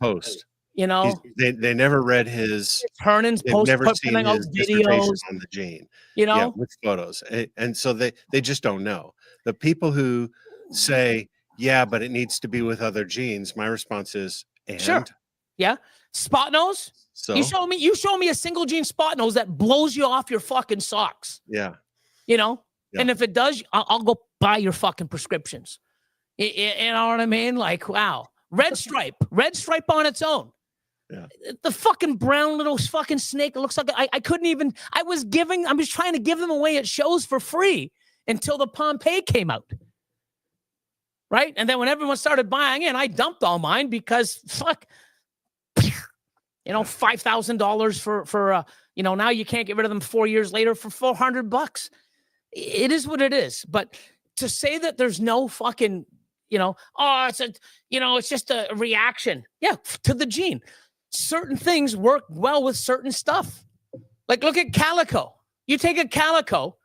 post. They never read his Hernan's post. Never seen his videos on the gene. With photos, and so they just don't know. The people who say, yeah, but it needs to be with other genes. My response is, sure, yeah, spot nose. So you show me a single gene spot nose that blows you off your fucking socks. Yeah, and if it does, I'll go buy your fucking prescriptions. You know what I mean? Like, wow, red stripe on its own. Yeah. The fucking brown little fucking snake. It looks like I was trying to give them away at shows for free until the Pompeii came out. Right. And then when everyone started buying in, I dumped all mine because fuck, $5,000 for now you can't get rid of them 4 years later for $400. It is what it is. But to say that there's no fucking, it's just a reaction. Yeah. To the gene. Certain things work well with certain stuff. Like, look at calico. You take a calico,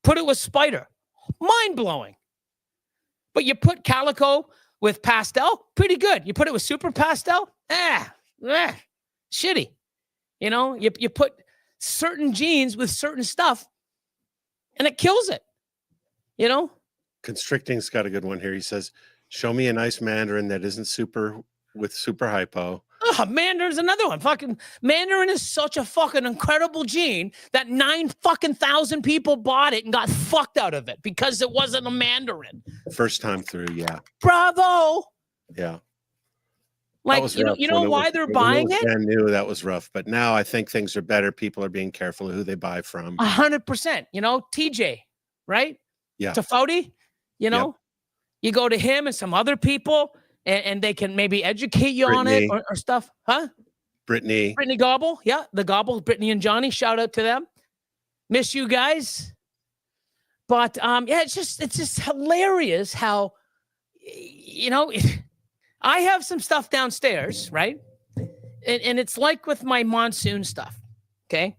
put it with spider, mind-blowing. But you put calico with pastel, pretty good. You put it with super pastel, shitty. You put certain genes with certain stuff, and it kills it. Constricting's got a good one here. He says, show me a nice mandarin that isn't super hypo. Oh, Mandarin's another one. Fucking Mandarin is such a fucking incredible gene that 9,000 people bought it and got fucked out of it because it wasn't a Mandarin. First time through, yeah. Bravo. Yeah. Like, why they're buying it? I knew that was rough, but now I think things are better. People are being careful who they buy from. 100%. TJ, right? Yeah. Tafoti, you go to him and some other people. And they can maybe educate you Brittany, on it or stuff. Huh? Brittany Gobble. Yeah, the Gobble, Brittany and Johnny. Shout out to them. Miss you guys. But it's just hilarious how, I have some stuff downstairs, right? And it's like with my monsoon stuff. Okay.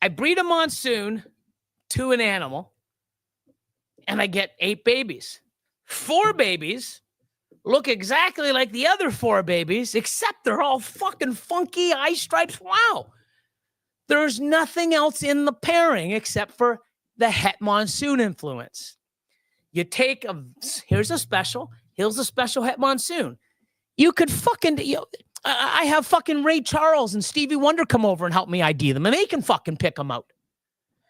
I breed a monsoon to an animal and I get 8 babies. 4 babies look exactly like the other 4 babies, except they're all fucking funky eye stripes. Wow. There's nothing else in the pairing except for the het monsoon influence. You take here's a special het monsoon. You could fucking, I have fucking Ray Charles and Stevie Wonder come over and help me ID them, and they can fucking pick them out.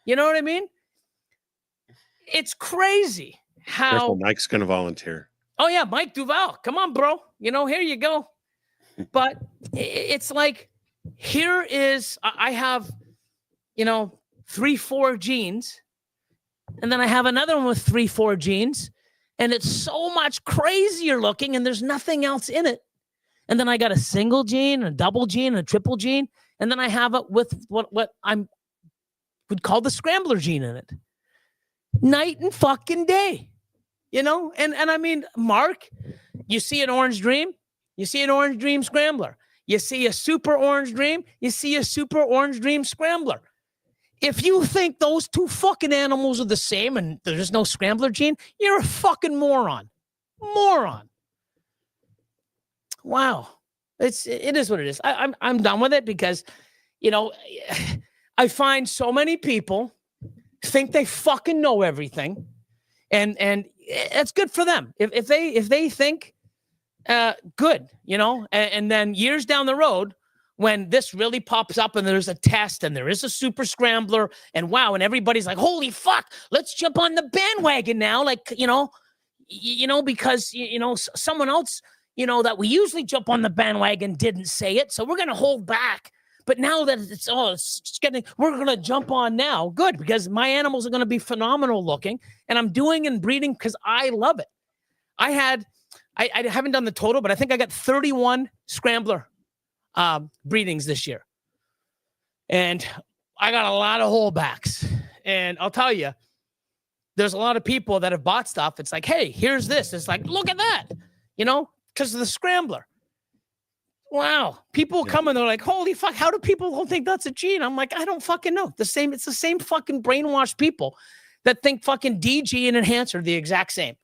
You know what I mean? It's crazy how Mike's going to volunteer. Oh, yeah, Mike Duval. Come on, bro. Here you go. But it's like, here is, I have, 3-4 genes, and then I have another one with 3-4 genes, and it's so much crazier looking, and there's nothing else in it. And then I got a single gene, a double gene, and a triple gene, and then I have it with what I'm would call the scrambler gene in it. Night and fucking day, And I mean, Mark, you see an orange dream, you see an orange dream scrambler. You see a super orange dream, you see a super orange dream scrambler. If you think those two fucking animals are the same and there's no scrambler gene, you're a fucking moron. Wow. It is what it is. I'm done with it because, I find so many people think they fucking know everything, and it's good for them. If they think good, and then years down the road, when this really pops up and there's a test and there is a super scrambler and wow, and everybody's like, holy fuck, let's jump on the bandwagon now. Like, because, someone else, that we usually jump on the bandwagon didn't say it. So we're going to hold back. But now that we're going to jump on now. Good, because my animals are going to be phenomenal looking, and I'm doing and breeding because I love it. I haven't done the total, but I think I got 31 scrambler breedings this year. And I got a lot of holdbacks. And I'll tell you, there's a lot of people that have bought stuff. It's like, hey, here's this. It's like, look at that, because of the scrambler. Wow. People come and they're like, holy fuck, how do people don't think that's a gene? I'm like, I don't fucking know. It's the same fucking brainwashed people that think fucking DG and enhancer are the exact same.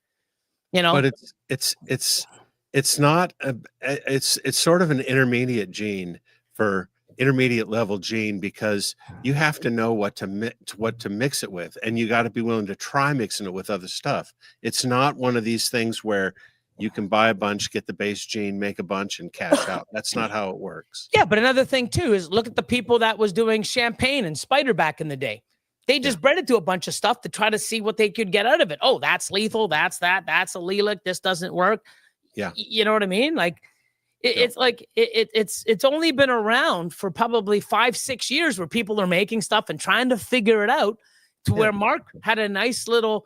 But it's not it's sort of an intermediate gene for intermediate level gene, because you have to know what to mix it with, and you got to be willing to try mixing it with other stuff. It's not one of these things where you can buy a bunch, get the base gene, make a bunch, and cash out. That's not how it works. Yeah, but another thing too is look at the people that was doing champagne and spider back in the day. They just bred it to a bunch of stuff to try to see what they could get out of it. Oh, that's lethal. That's allelic. This doesn't work. Yeah. You know what I mean? Like it's like it's only been around for probably 5-6 years where people are making stuff and trying to figure it out to where Mark had a nice little,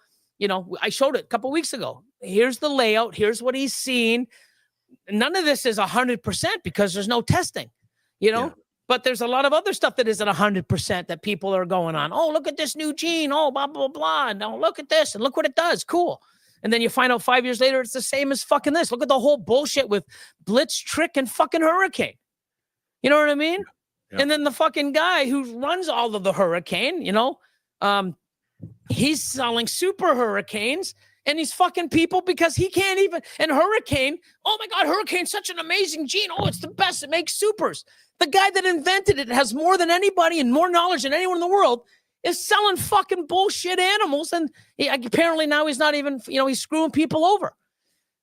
I showed it a couple weeks ago. Here's the layout. Here's what he's seen. None of this is 100% because there's no testing, but there's a lot of other stuff that isn't 100% that people are going on. Oh, look at this new gene. Oh, blah, blah, blah. No, look at this and look what it does. Cool. And then you find out 5 years later, it's the same as fucking this. Look at the whole bullshit with Blitz, Trick, and fucking Hurricane. You know what I mean? Yeah. And then the fucking guy who runs all of the Hurricane, he's selling super Hurricanes, and he's fucking people because he can't even. And Hurricane, oh my God, Hurricane's such an amazing gene. Oh, it's the best. It makes supers. The guy that invented it has more than anybody and more knowledge than anyone in the world, is selling fucking bullshit animals. And apparently now he's not even, he's screwing people over.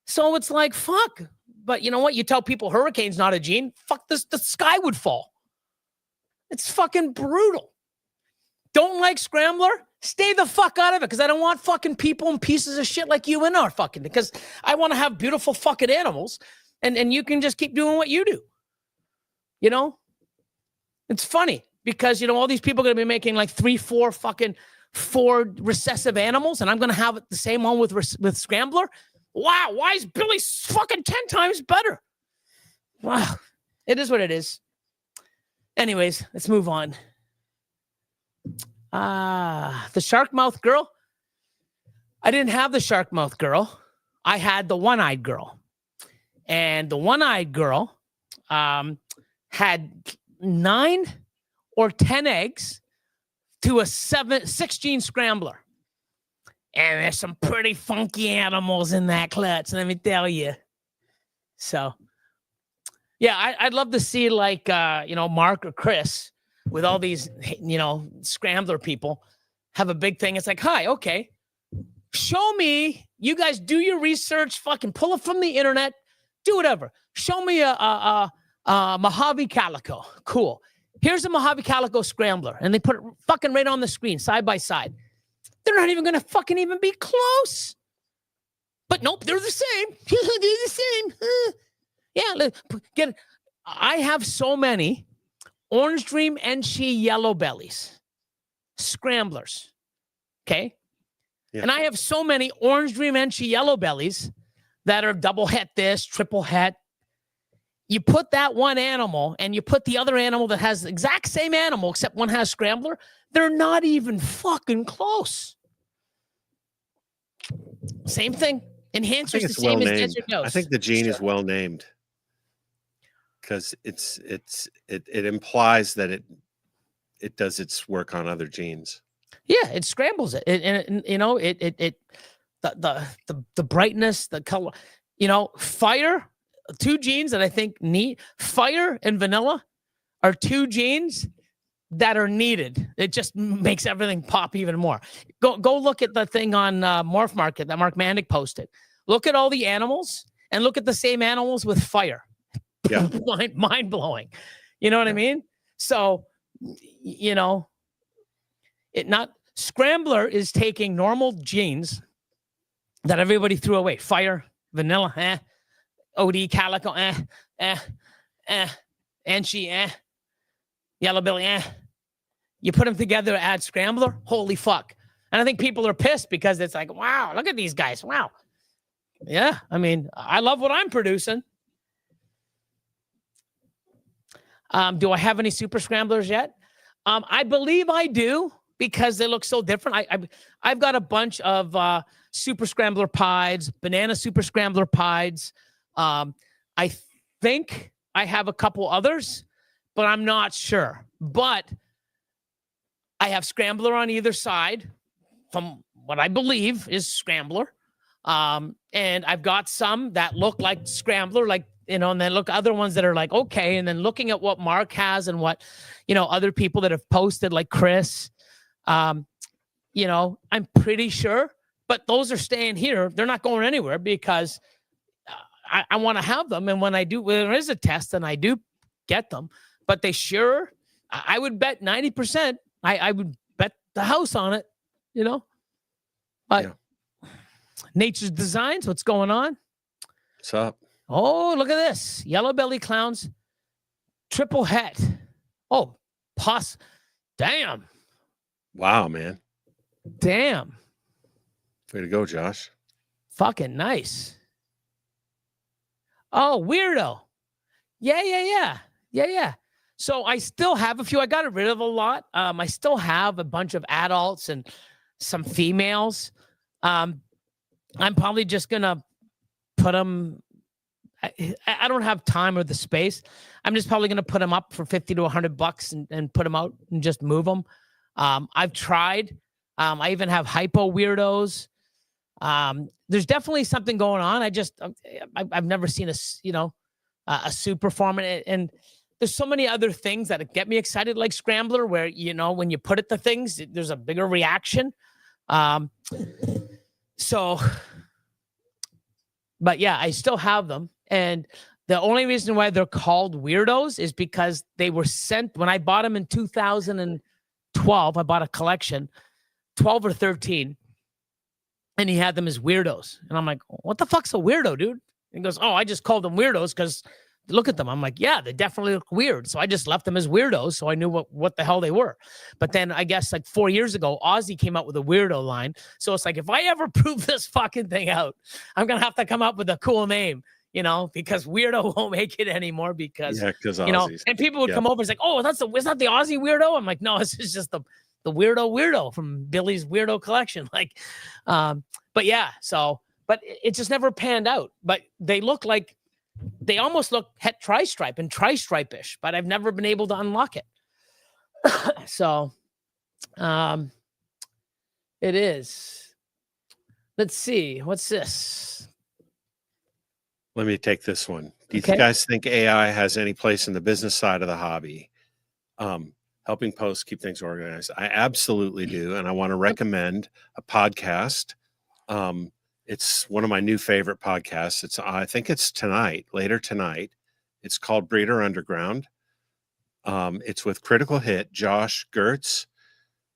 So it's like, fuck. But you know what? You tell people Hurricane's not a gene. Fuck this. The sky would fall. It's fucking brutal. Don't like scrambler? Stay the fuck out of it, because I don't want fucking people and pieces of shit like you in our fucking, because I want to have beautiful fucking animals, and you can just keep doing what you do. It's funny because, all these people are going to be making like 3-4 fucking 4 recessive animals, and I'm going to have the same one with scrambler. Wow. Why is Billy fucking 10 times better? Wow. It is what it is. Anyways, let's move on. The shark mouth girl. I didn't have the shark mouth girl. I had the one-eyed girl. And the one-eyed girl had 9 or 10 eggs to a 6 gene scrambler. And there's some pretty funky animals in that clutch, let me tell you. So, yeah, I'd love to see like, Mark or Chris with all these, scrambler people have a big thing. It's like, hi, okay, show me. You guys do your research, fucking pull it from the internet, do whatever. Show me a Mojave Calico. Cool. Here's a Mojave Calico scrambler. And they put it fucking right on the screen, side by side. They're not even going to fucking even be close. But nope, they're the same. They're the same. Yeah, I have so many Orange Dream NC yellow bellies, scramblers. Okay. Yeah. And I have so many Orange Dream NC yellow bellies that are double het this, triple het. You put that one animal and you put the other animal that has the exact same animal, except one has scrambler. They're not even fucking close. Same thing. I Enhancer's think the it's well same as named. Desert Ghost. I think the gene is Sure. well named because it implies that it does its work on other genes. Yeah, it scrambles it. And you know, the brightness, the color, you know, fire, two genes that I think need fire and vanilla are two genes that are needed. It just makes everything pop even more. Go look at the thing on Morph Market that Mark Mandic posted. Look at all the animals and look at the same animals with fire. Yeah. mind blowing. You know what I mean? So, you know, it not Scrambler is taking normal genes that everybody threw away. Fire, vanilla, OD, calico, Anchi, yellow belly, You put them together, add Scrambler, holy fuck. And I think people are pissed because it's like, wow, look at these guys. Wow. Yeah, I mean, I love what I'm producing. Do I have any super scramblers yet? I believe I do because they look so different. I've got a bunch of super scrambler pieds, banana super scrambler pieds. I think I have a couple others, but I'm not sure. But I have scrambler on either side from what I believe is scrambler. And I've got some that look like scrambler, like, you know, and then look other ones that are like, okay. And then looking at what Mark has and what, you know, other people that have posted like Chris, you know, I'm pretty sure, but those are staying here. They're not going anywhere because I want to have them. And when there is a test and I do get them, but they sure, I would bet 90%. I would bet the house on it, you know, but yeah. Nature's Designs, what's going on? What's up? Oh, look at this. Yellow belly clowns, triple het. Oh, damn. Wow, man. Damn. Way to go, Josh. Fucking nice. Oh, weirdo. Yeah. So I still have a few. I got rid of a lot. I still have a bunch of adults and some females. I'm probably just going to put them. I don't have time or the space. I'm just probably going to put them up for $50 to $100 and put them out and just move them. I've tried. I even have hypo weirdos. There's definitely something going on. I've never seen a super form. And there's so many other things that get me excited, like Scrambler, where, you know, when you put it to things, there's a bigger reaction. But yeah, I still have them. And the only reason why they're called weirdos is because they were sent when I bought them in 2012. I bought a collection, 12 or 13, and he had them as weirdos. And I'm like, what the fuck's a weirdo, dude? And he goes, oh, I just called them weirdos because look at them. I'm like, yeah, they definitely look weird. So I just left them as weirdos. So I knew what the hell they were. But then I guess like 4 years ago, Ozzy came out with a weirdo line. So it's like, if I ever prove this fucking thing out, I'm going to have to come up with a cool name, you know, because weirdo won't make it anymore because, you know, and people would come over and say, oh, is that the Ozzy weirdo? I'm like, no, this is just the weirdo from Billy's weirdo collection. Like, but yeah, but it just never panned out, but they almost look het tri-stripe and tri-stripe-ish, but I've never been able to unlock it. So, it is. Let's see. What's this? Let me take this one. Do you guys think AI has any place in the business side of the hobby? Helping posts keep things organized. I absolutely do. And I want to recommend a podcast. It's one of my new favorite podcasts. I think it's later tonight. It's called Breeder Underground. It's with Critical Hit, Josh Gertz,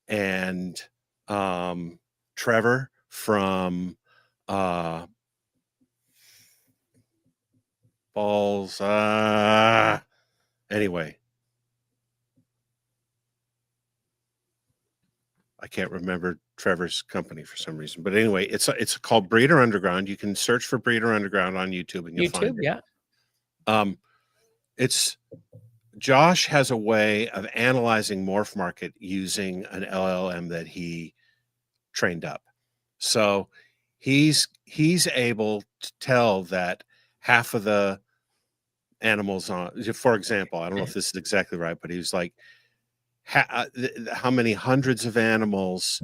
and Trevor from Balls. Anyway, I can't remember Trevor's company for some reason, but anyway, it's called Breeder Underground. You can search for Breeder Underground on YouTube and you'll find YouTube, it. yeah. It's Josh has a way of analyzing morph market using an LLM that he trained up. So he's able to tell that half of the animals on, for example, I don't know if this is exactly right, but he was like, how many hundreds of animals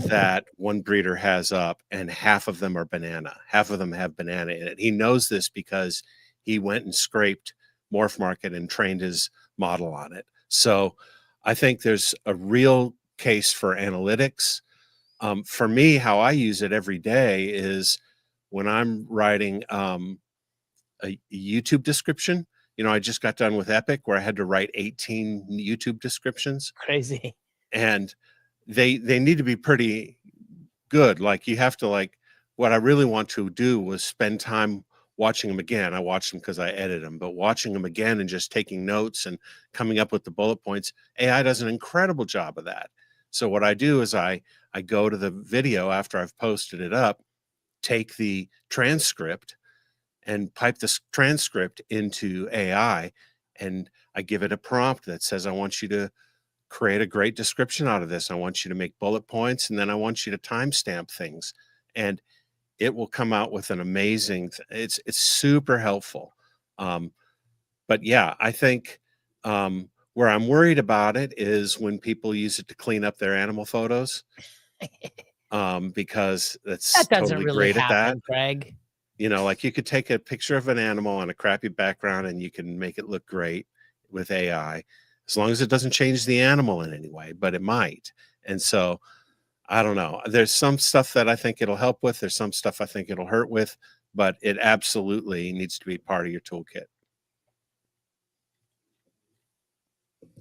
that one breeder has up, and half of them are banana. Half of them have banana in it. He knows this because he went and scraped Morph Market and trained his model on it. So I think there's a real case for analytics. For me, how I use it every day is when I'm writing a YouTube description. You know, I just got done with Epic where I had to write 18 YouTube descriptions. Crazy. And they need to be pretty good. Like you have to what I really want to do was spend time watching them again. I watch them because I edit them, but watching them again and just taking notes and coming up with the bullet points. AI does an incredible job of that. So what I do is I go to the video after I've posted it up, take the transcript and pipe this transcript into AI, and I give it a prompt that says, I want you to create a great description out of this. I want you to make bullet points, and then I want you to timestamp things. And it will come out with an amazing, it's super helpful. But yeah, I think where I'm worried about it is when people use it to clean up their animal photos, because that's That doesn't totally really great at that. happen, Craig. You know, like you could take a picture of an animal on a crappy background and you can make it look great with AI, as long as it doesn't change the animal in any way, but it might. And so I don't know. There's some stuff that I think it'll help with. There's some stuff I think it'll hurt with, but it absolutely needs to be part of your toolkit.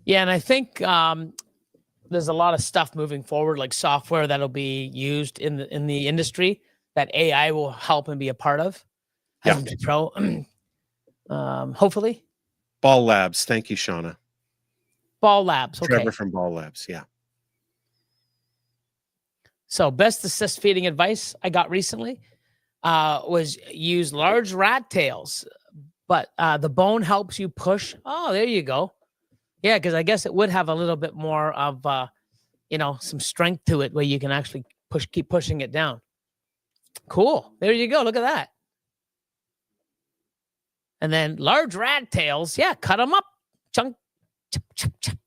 Yeah, and I think there's a lot of stuff moving forward, like software that'll be used in the industry that AI will help and be a part of. Yeah. HUSBANDRY.PRO, hopefully. Ball Labs. Thank you, Shauna. Ball Labs. Okay. Trevor from Ball Labs. Yeah. So best assist feeding advice I got recently was use large rat tails, but the bone helps you push. Oh, there you go. Yeah, because I guess it would have a little bit more of, some strength to it where you can actually keep pushing it down. Cool. There you go. Look at that. And then large rat tails. Yeah, cut them up. Chunk. Chop, chop, chop.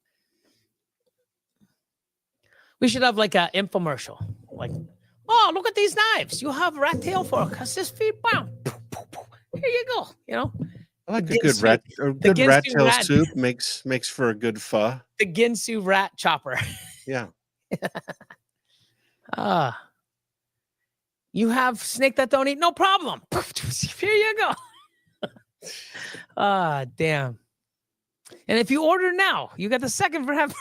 We should have like an infomercial. Like, oh, look at these knives. You have rat tail for assist feed. Bam. Here you go. You know. I like a good rat tail soup makes for a good pho. The Ginsu rat chopper. Yeah. You have snake that don't eat, no problem. Here you go. Damn. And if you order now, you got the second for half.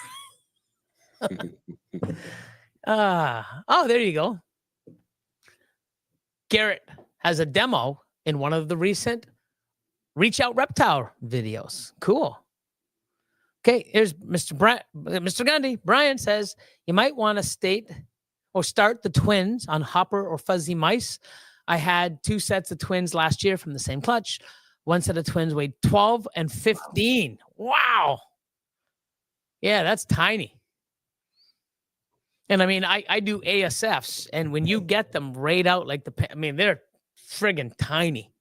There you go. Garrett has a demo in one of the recent Reach Out Reptile videos. Cool. Okay, here's Mr. Gundy. Brian says you might want to start the twins on hopper or fuzzy mice. I had 2 sets of twins last year from the same clutch. One set of twins weighed 12 and 15. Wow. Yeah, that's tiny. And I mean, I do ASFs, and when you get them right out like they're friggin' tiny.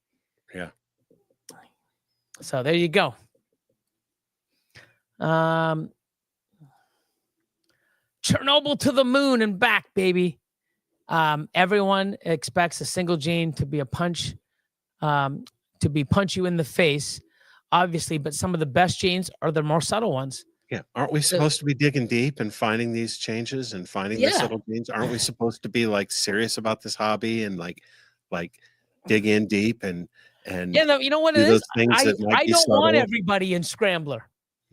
Yeah. So there you go. Chernobyl to the moon and back, baby. Everyone expects a single gene to be punch you in the face, obviously, but some of the best genes are the more subtle ones. Yeah. Aren't we supposed to be digging deep and finding these changes and finding the subtle genes? Aren't we supposed to be like serious about this hobby and like dig in deep and no, you know what it is? I don't want everybody in Scrambler.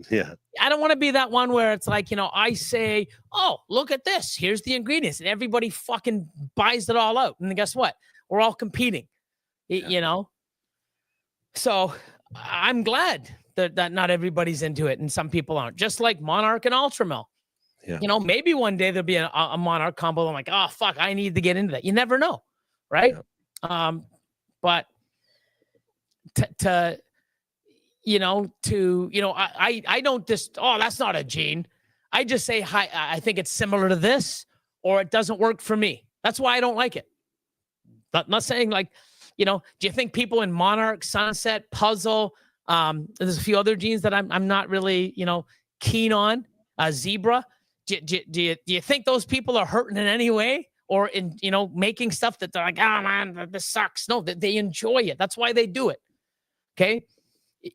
Yeah. I don't want to be that one where it's like, I say, oh, look at this. Here's the ingredients. And everybody fucking buys it all out. And then guess what? We're all competing, you know? So I'm glad that not everybody's into it, and some people aren't. Just like Monarch and Ultramel. Yeah. You know, maybe one day there'll be a Monarch combo. I'm like, oh fuck, I need to get into that. You never know, right? Yeah. But to I don't just, oh, that's not a gene. I just say, hi, I think it's similar to this, or it doesn't work for me. That's why I don't like it. Not saying like, do you think people in Monarch, Sunset, Puzzle, there's a few other genes that I'm not really, keen on, Zebra. Do you think those people are hurting in any way, or in, making stuff that they're like, oh man, this sucks? No, they enjoy it. That's why they do it. Okay.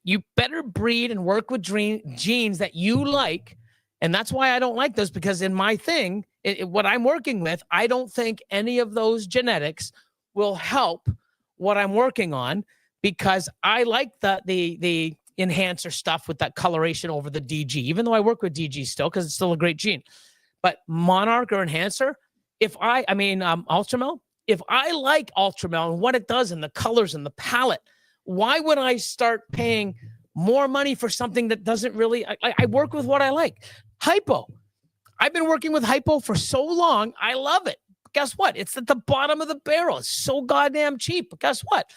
You better breed and work with genes that you like. And that's why I don't like those, because in my thing, what I'm working with, I don't think any of those genetics will help what I'm working on, because I like the enhancer stuff with that coloration over the DG, even though I work with DG still, because it's still a great gene. But Monarch or enhancer, Ultramel, if I like Ultramel and what it does and the colors and the palette, why would I start paying more money for something that doesn't really, I work with what I like. Hypo. I've been working with Hypo for so long. I love it. But guess what? It's at the bottom of the barrel. It's so goddamn cheap. But guess what?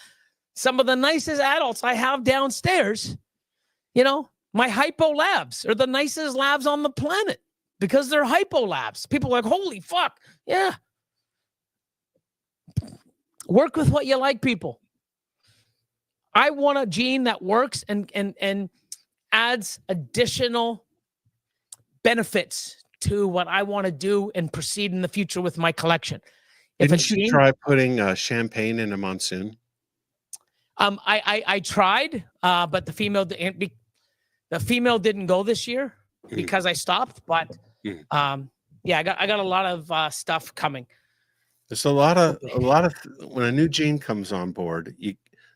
Some of the nicest adults I have downstairs, my Hypo labs are the nicest labs on the planet because they're Hypo labs. People are like, holy fuck. Yeah. Work with what you like, people. I want a gene that works and adds additional benefits to what I want to do and proceed in the future with my collection. Didn't you try putting champagne in a monsoon? I tried, but the female didn't go this year because I stopped. But yeah, I got a lot of stuff coming. There's a lot of when a new gene comes on board,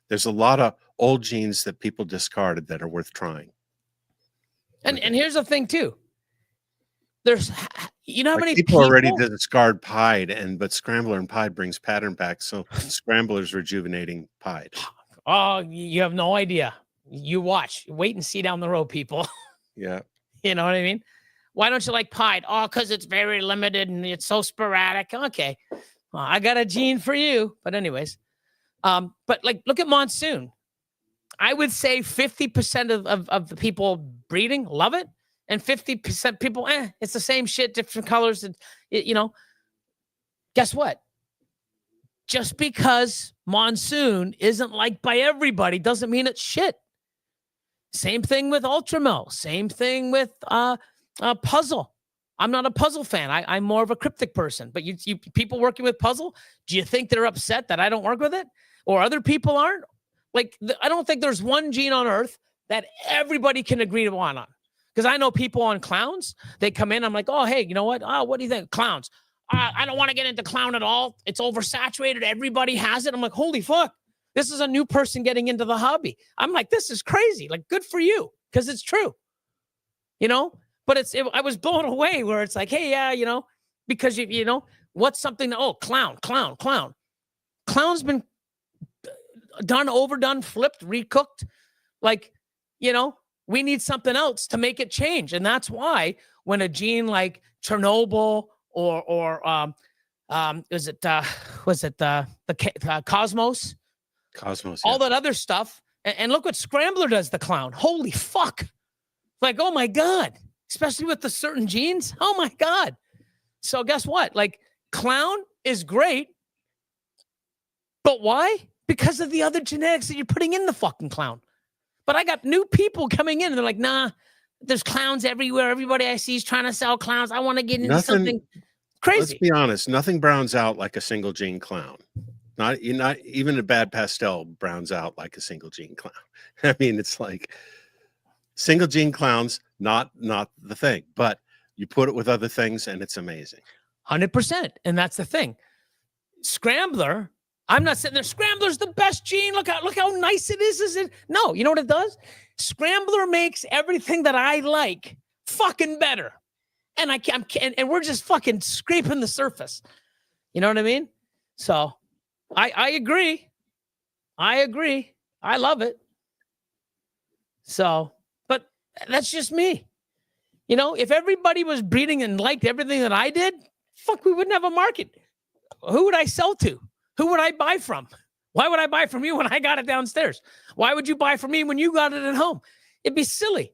there's a lot of old genes that people discarded that are worth trying. And here's the thing too. There's, how many people are ready to discard Pied, but Scrambler and Pied brings pattern back. So Scrambler's rejuvenating Pied. Oh, you have no idea. You watch, wait and see down the road, people. Yeah. You know what I mean? Why don't you like Pied? Oh, because it's very limited and it's so sporadic. Okay. Well, I got a gene for you. But anyways, but like, look at Monsoon. I would say 50% of the people breeding love it. And 50% people, it's the same shit, different colors. And, guess what? Just because Monsoon isn't liked by everybody doesn't mean it's shit. Same thing with Ultramel. Same thing with Puzzle. I'm not a Puzzle fan. I'm more of a cryptic person. But you people working with Puzzle, do you think they're upset that I don't work with it? Or other people aren't? Like, I don't think there's one gene on Earth that everybody can agree on. Because I know people on clowns, they come in, I'm like, oh, hey, you know what? Oh, what do you think? Clowns. I don't want to get into clown at all. It's oversaturated. Everybody has it. I'm like, holy fuck. This is a new person getting into the hobby. I'm like, this is crazy. Like, good for you. Because it's true. But I was blown away where it's like, hey, yeah, because what's something that, clown. Clown's been done, overdone, flipped, recooked. Like, we need something else to make it change. And that's why when a gene like Chernobyl or Cosmos? Cosmos, all that other stuff. And look what Scrambler does, the clown. Holy fuck. Like, oh my God. Especially with the certain genes. Oh my God. So guess what? Like, clown is great. But why? Because of the other genetics that you're putting in the fucking clown. But I got new people coming in and they're like, nah, there's clowns everywhere. Everybody I see is trying to sell clowns. I want to get into something crazy. Let's be honest. Nothing browns out like a single gene clown. Not even a bad pastel browns out like a single gene clown. I mean, it's like single gene clowns, not the thing, but you put it with other things and it's amazing. 100%. And that's the thing. Scrambler, I'm not sitting there, Scrambler's the best gene. Look how nice it is. No, you know what it does? Scrambler makes everything that I like fucking better. And and we're just fucking scraping the surface. You know what I mean? So I agree. I love it. So That's just me. You know, if everybody was breeding and liked everything that I did, fuck, we wouldn't have a market. Who would I sell to? Who would I buy from? Why would I buy from you when I got it downstairs? Why would you buy from me when you got it at home? It'd be silly.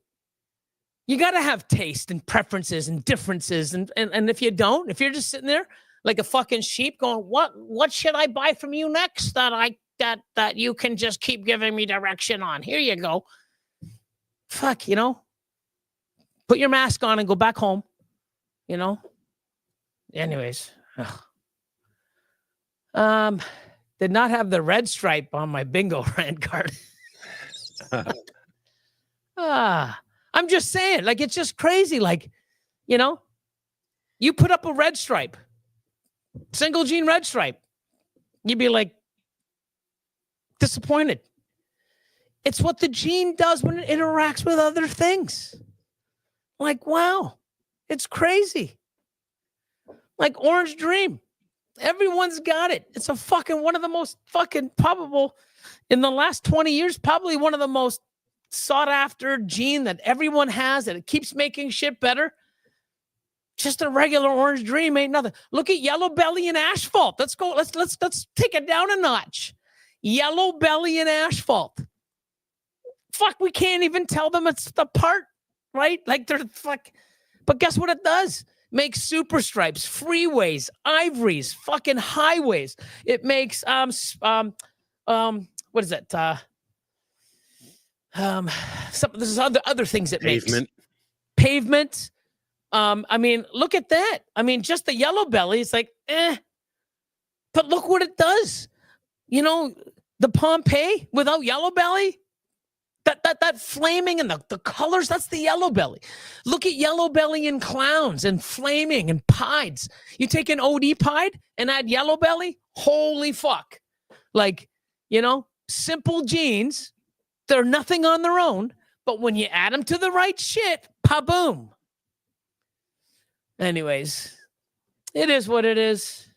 You got to have taste and preferences and differences. And if you don't, if you're just sitting there like a fucking sheep going, what should I buy from you next that you can just keep giving me direction on? Here you go. Fuck, you know, put your mask on and go back home, you know? Anyways. Did not have the red stripe on my bingo rant card. I'm just saying, like, it's just crazy. Like, you know, you put up a red stripe, single gene red stripe, you'd be like disappointed. It's what the gene does when it interacts with other things. Like, wow, it's crazy. Like Orange Dream. Everyone's got it. It's a fucking one of the most fucking probable in the last 20 years, probably one of the most sought after gene that everyone has, that it keeps making shit better. Just a regular Orange Dream ain't nothing. Look at Yellow Belly and Asphalt. Let's go. Let's take it down a notch. Yellow Belly and Asphalt. Fuck, we can't even tell them it's the part, right? Like they're fuck. But guess what it does? Makes super stripes, freeways, ivories, fucking highways. It makes what is it? There's other things it makes. Pavement. I mean, look at that. I mean, just the Yellow Belly, it's like, but look what it does. You know, the Pompeii without Yellow Belly, that flaming and the colors, that's the Yellow Belly. Look at Yellow Belly and clowns and flaming and pieds. You take an OD pied and add Yellow Belly, holy fuck. Like, you know, simple genes, they're nothing on their own, but when you add them to the right shit, pa-boom. Anyways, it is what it is.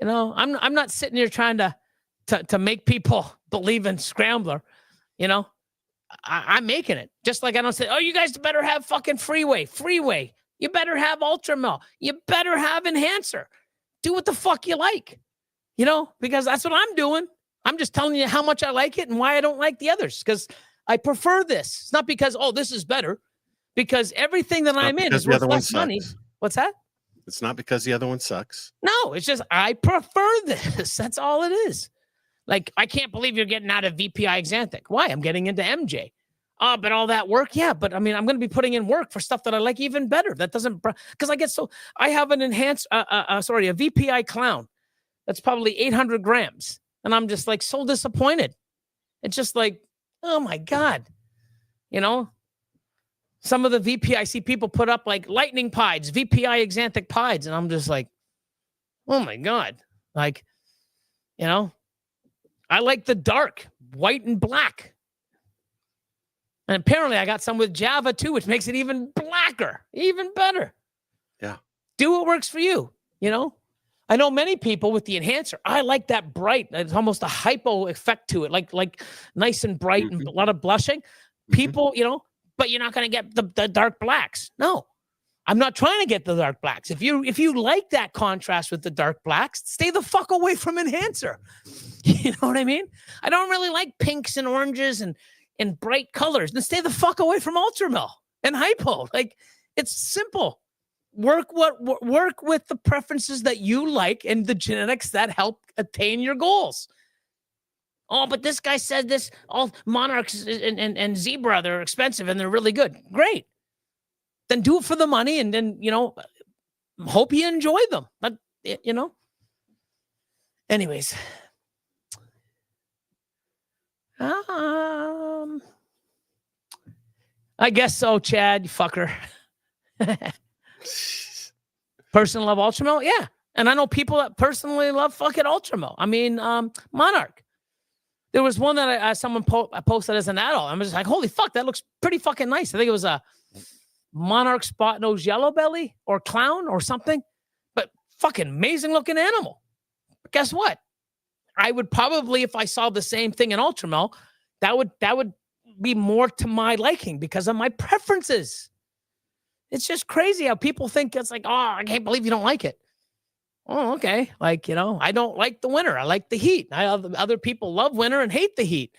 You know, I'm not sitting here trying to make people believe in Scrambler. You know, I'm making it. Just like I don't say, oh, you guys better have fucking freeway. You better have Ultramel. You better have Enhancer. Do what the fuck you like. You know, because that's what I'm doing. I'm just telling you how much I like it and why I don't like the others. Because I prefer this. It's not because, oh, this is better. Because everything that I'm in is worth less money. What's that? It's not because the other one sucks. No, it's just I prefer this. That's all it is. Like, I can't believe you're getting out of VPI Xanthic. Why? I'm getting into MJ. Oh, but all that work? Yeah, but I mean, I'm going to be putting in work for stuff that I like even better. That doesn't, because I have an enhanced, a VPI clown that's probably 800 grams. And I'm just like so disappointed. It's just like, oh my God. You know, some of the VPI, I see people put up like lightning pieds, VPI Xanthic pieds. And I'm just like, oh my God. Like, you know, I like the dark, white and black. And apparently I got some with Java too, which makes it even blacker, even better. Yeah. Do what works for you, you know? I know many people with the enhancer. I like that bright. It's almost a hypo effect to it, like nice and bright and a lot of blushing. People, you know, but you're not going to get the dark blacks. No. I'm not trying to get the dark blacks. If you like that contrast with the dark blacks, stay the fuck away from enhancer. You know what I mean? I don't really like pinks and oranges and bright colors. Then stay the fuck away from Ultramel and hypo. Like, it's simple. Work with the preferences that you like and the genetics that help attain your goals. Oh, but this guy said this. All Monarchs and Zebra, they're expensive and they're really good. Great. Then do it for the money and then, you know, hope you enjoy them. But, you know. Anyways. I guess so, Chad, you fucker. Personally love Ultramel? Yeah. And I know people that personally love fucking Ultramel. I mean, Monarch. There was one that someone posted as an adult. I'm just like, holy fuck, that looks pretty fucking nice. I think it was a Monarch spot nose yellow belly or clown or something, but fucking amazing looking animal. But guess what? I would probably, if I saw the same thing in Ultramel, that would be more to my liking because of my preferences. It's just crazy how people think it's like, oh, I can't believe you don't like it. Oh, okay. Like, I don't like the winter. I like the heat. Other people love winter and hate the heat.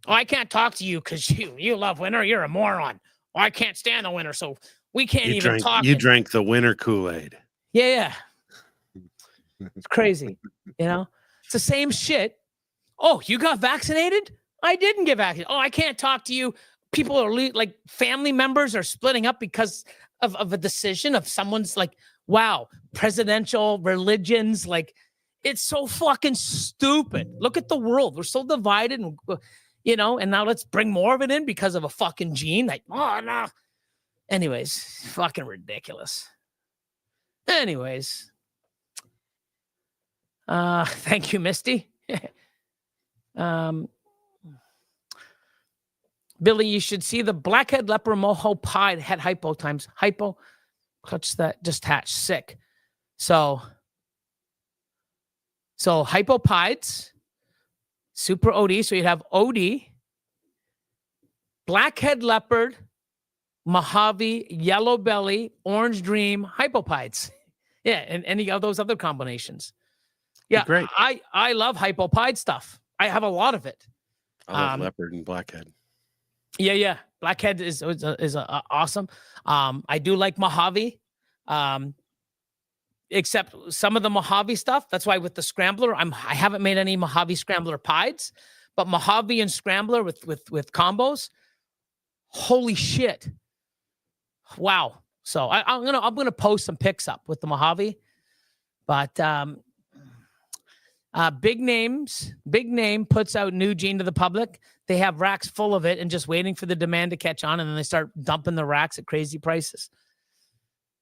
Oh, I can't talk to you because you love winter. You're a moron. Oh, I can't stand the winter, so we can't talk. You drank the winter Kool-Aid. Yeah. It's crazy. It's the same shit. Oh, you got vaccinated? I didn't get vaccinated. Oh, I can't talk to you. People are like family members are splitting up because of a decision of someone's like, wow, presidential religions. Like, it's so fucking stupid. Look at the world. We're so divided and, and now let's bring more of it in because of a fucking gene. Like, oh, no. Anyways, fucking ridiculous. Anyways. Thank you, Misty. Billy, you should see the blackhead leper moho pied had hypo times. Hypo, clutch that just hatched. Sick. So hypopides, super OD. So you'd have OD, blackhead leopard, Mojave, yellow belly, orange dream, hypopides. Yeah, and any of those other combinations. Yeah, great. I love hypopide stuff. I have a lot of it. I love leopard and blackhead. Yeah. Blackhead is awesome. I do like Mojave. Except some of the Mojave stuff. That's why with the scrambler, I haven't made any Mojave scrambler pieds, but Mojave and scrambler with combos. Holy shit. Wow. So I'm gonna post some pics up with the Mojave. But Big Name puts out new gene to the public. They have racks full of it and just waiting for the demand to catch on, and then they start dumping the racks at crazy prices.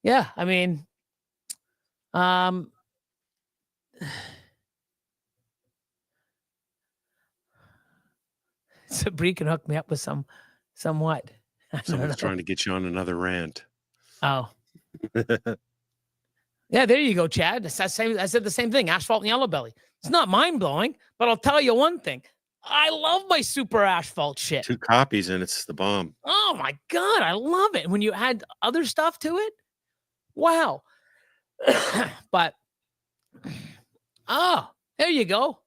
Yeah, I mean, Sabri can hook me up with somewhat. Someone's trying to get you on another rant. Oh. Yeah, there you go, Chad. I said the same thing. Asphalt and yellow belly. It's not mind-blowing, but I'll tell you one thing. I love my super asphalt shit. 2 copies and it's the bomb. Oh my God, I love it. When you add other stuff to it, wow. But, there you go.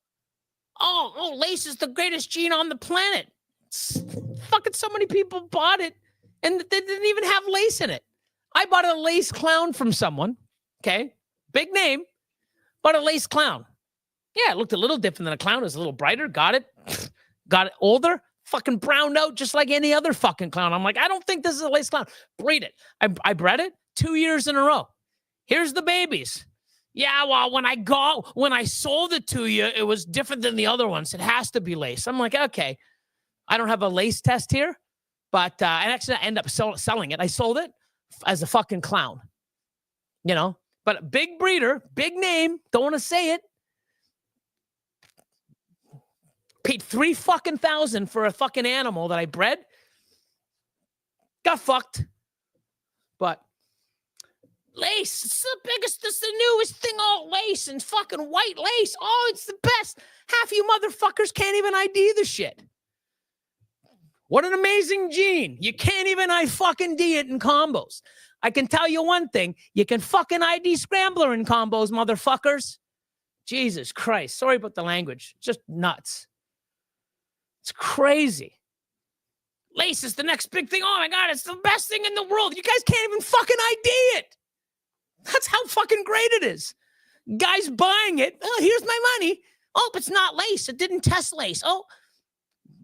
Oh, lace is the greatest gene on the planet. Fucking so many people bought it and they didn't even have lace in it. I bought a lace clown from someone. Okay. Big name, but a lace clown. Yeah, it looked a little different than a clown. It was a little brighter. Got it older. Fucking browned out just like any other fucking clown. I'm like, I don't think this is a lace clown. Breed it. I bred it 2 years in a row. Here's the babies. Yeah, well, when I sold it to you, it was different than the other ones. It has to be lace. I'm like, okay. I don't have a lace test here, but I actually ended up selling it. I sold it as a fucking clown. But big breeder, big name, don't want to say it. Paid $3,000 for a fucking animal that I bred. Got fucked. But lace, it's the biggest, it's the newest thing, all lace and fucking white lace. Oh, it's the best. Half you motherfuckers can't even ID the shit. What an amazing gene. You can't even fucking D it in combos. I can tell you one thing. You can fucking ID scrambler in combos, motherfuckers. Jesus Christ. Sorry about the language. Just nuts. It's crazy. Lace is the next big thing. Oh my God, it's the best thing in the world. You guys can't even fucking ID it. That's how fucking great it is. Guys buying it. Oh, here's my money. Oh, it's not lace. It didn't test lace. Oh,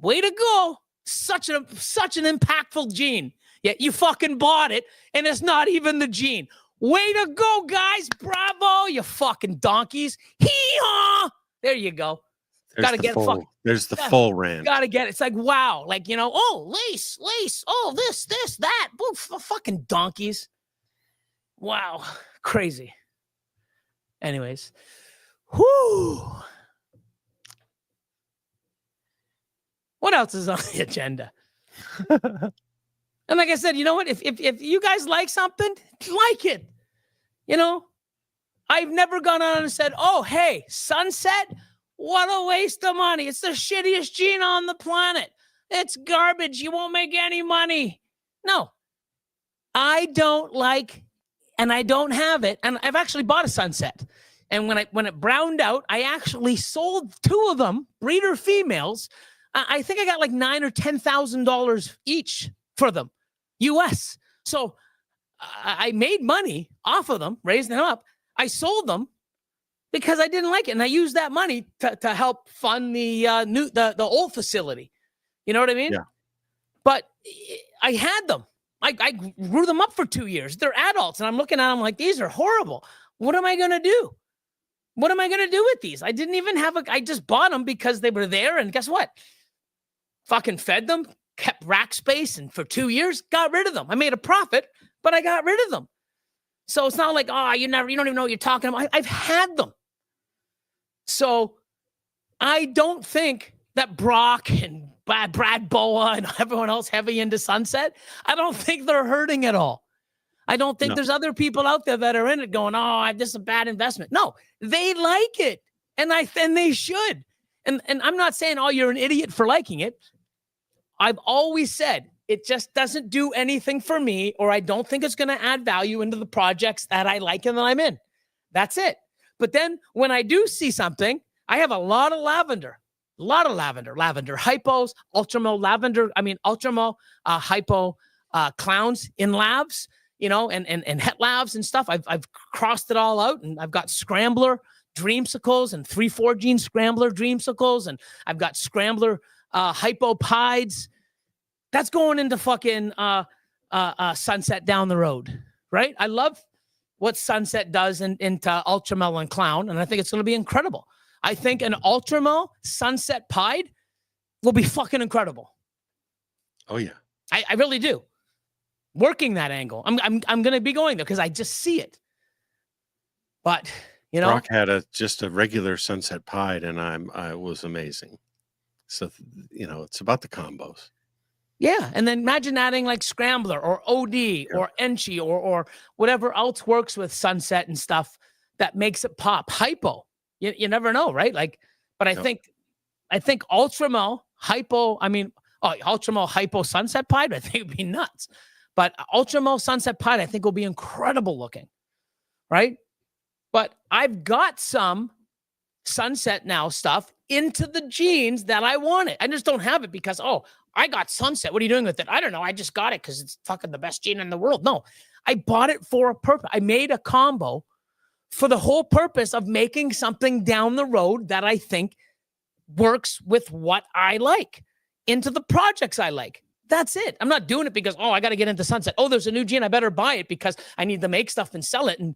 way to go. Such an impactful gene. Yet you fucking bought it, and it's not even the gene. Way to go, guys. Bravo, you fucking donkeys. Hee-haw. There you go. Gotta get fucking. There's the full rant. Gotta get it. It's like, wow. Like, oh, lace. Oh, this, that. Fucking donkeys. Wow. Crazy. Anyways. Whoo. What else is on the agenda? And like I said, you know what? If you guys like something, like it. I've never gone on and said, oh, hey, sunset, what a waste of money. It's the shittiest gene on the planet. It's garbage. You won't make any money. No, I don't like, and I don't have it. And I've actually bought a Sunset. And when it browned out, I actually sold 2 of them, breeder females. I think I got like $9,000 or $10,000 each for them, US. So I made money off of them, raised them up. I sold them because I didn't like it, and I used that money to help fund the old facility. You know what I mean? Yeah. But I had them. I grew them up for 2 years. They're adults, and I'm looking at them like, these are horrible. What am I going to do? What am I going to do with these? I didn't even have I just bought them because they were there, and guess what? Fucking fed them, kept rack space, and for 2 years, got rid of them. I made a profit, but I got rid of them. So it's not like, you don't even know what you're talking about. I've had them. So I don't think that Brock and Brad Boa and everyone else heavy into Sunset, I don't think they're hurting at all. I don't think there's other people out there that are in it going, this is a bad investment. No, they like it. And they should. And I'm not saying, you're an idiot for liking it. I've always said it just doesn't do anything for me, or I don't think it's going to add value into the projects that I like and that I'm in. That's it. But then when I do see something, I have a lot of lavender, hypos, ultramo hypo clowns in labs, and het labs and stuff. I've crossed it all out, and I've got scrambler dreamsicles and 3-4 gene scrambler dreamsicles, and I've got scrambler hypopides. That's going into fucking Sunset down the road, right? I love what Sunset does into Ultramel and Clown, and I think it's going to be incredible. I think an Ultramel Sunset Pied will be fucking incredible. Oh yeah, I really do. Working that angle, I'm going to be going there because I just see it. But Brock had just a regular Sunset Pied, and I was amazing. So it's about the combos. Yeah, and then imagine adding like Scrambler or OD or Enchi or whatever else works with Sunset and stuff that makes it pop. Hypo, you never know, right? Like, but I think Ultramel Hypo. Ultramel Hypo Sunset Pied, I think would be nuts. But Ultramel Sunset Pied, I think will be incredible looking, right? But I've got some Sunset now stuff into the genes that I wanted. I just don't have it because I got Sunset. What are you doing with it? I don't know. I just got it because it's fucking the best gene in the world. No, I bought it for a purpose. I made a combo for the whole purpose of making something down the road that I think works with what I like into the projects I like. That's it. I'm not doing it because, I got to get into Sunset. There's a new gene. I better buy it because I need to make stuff and sell it. And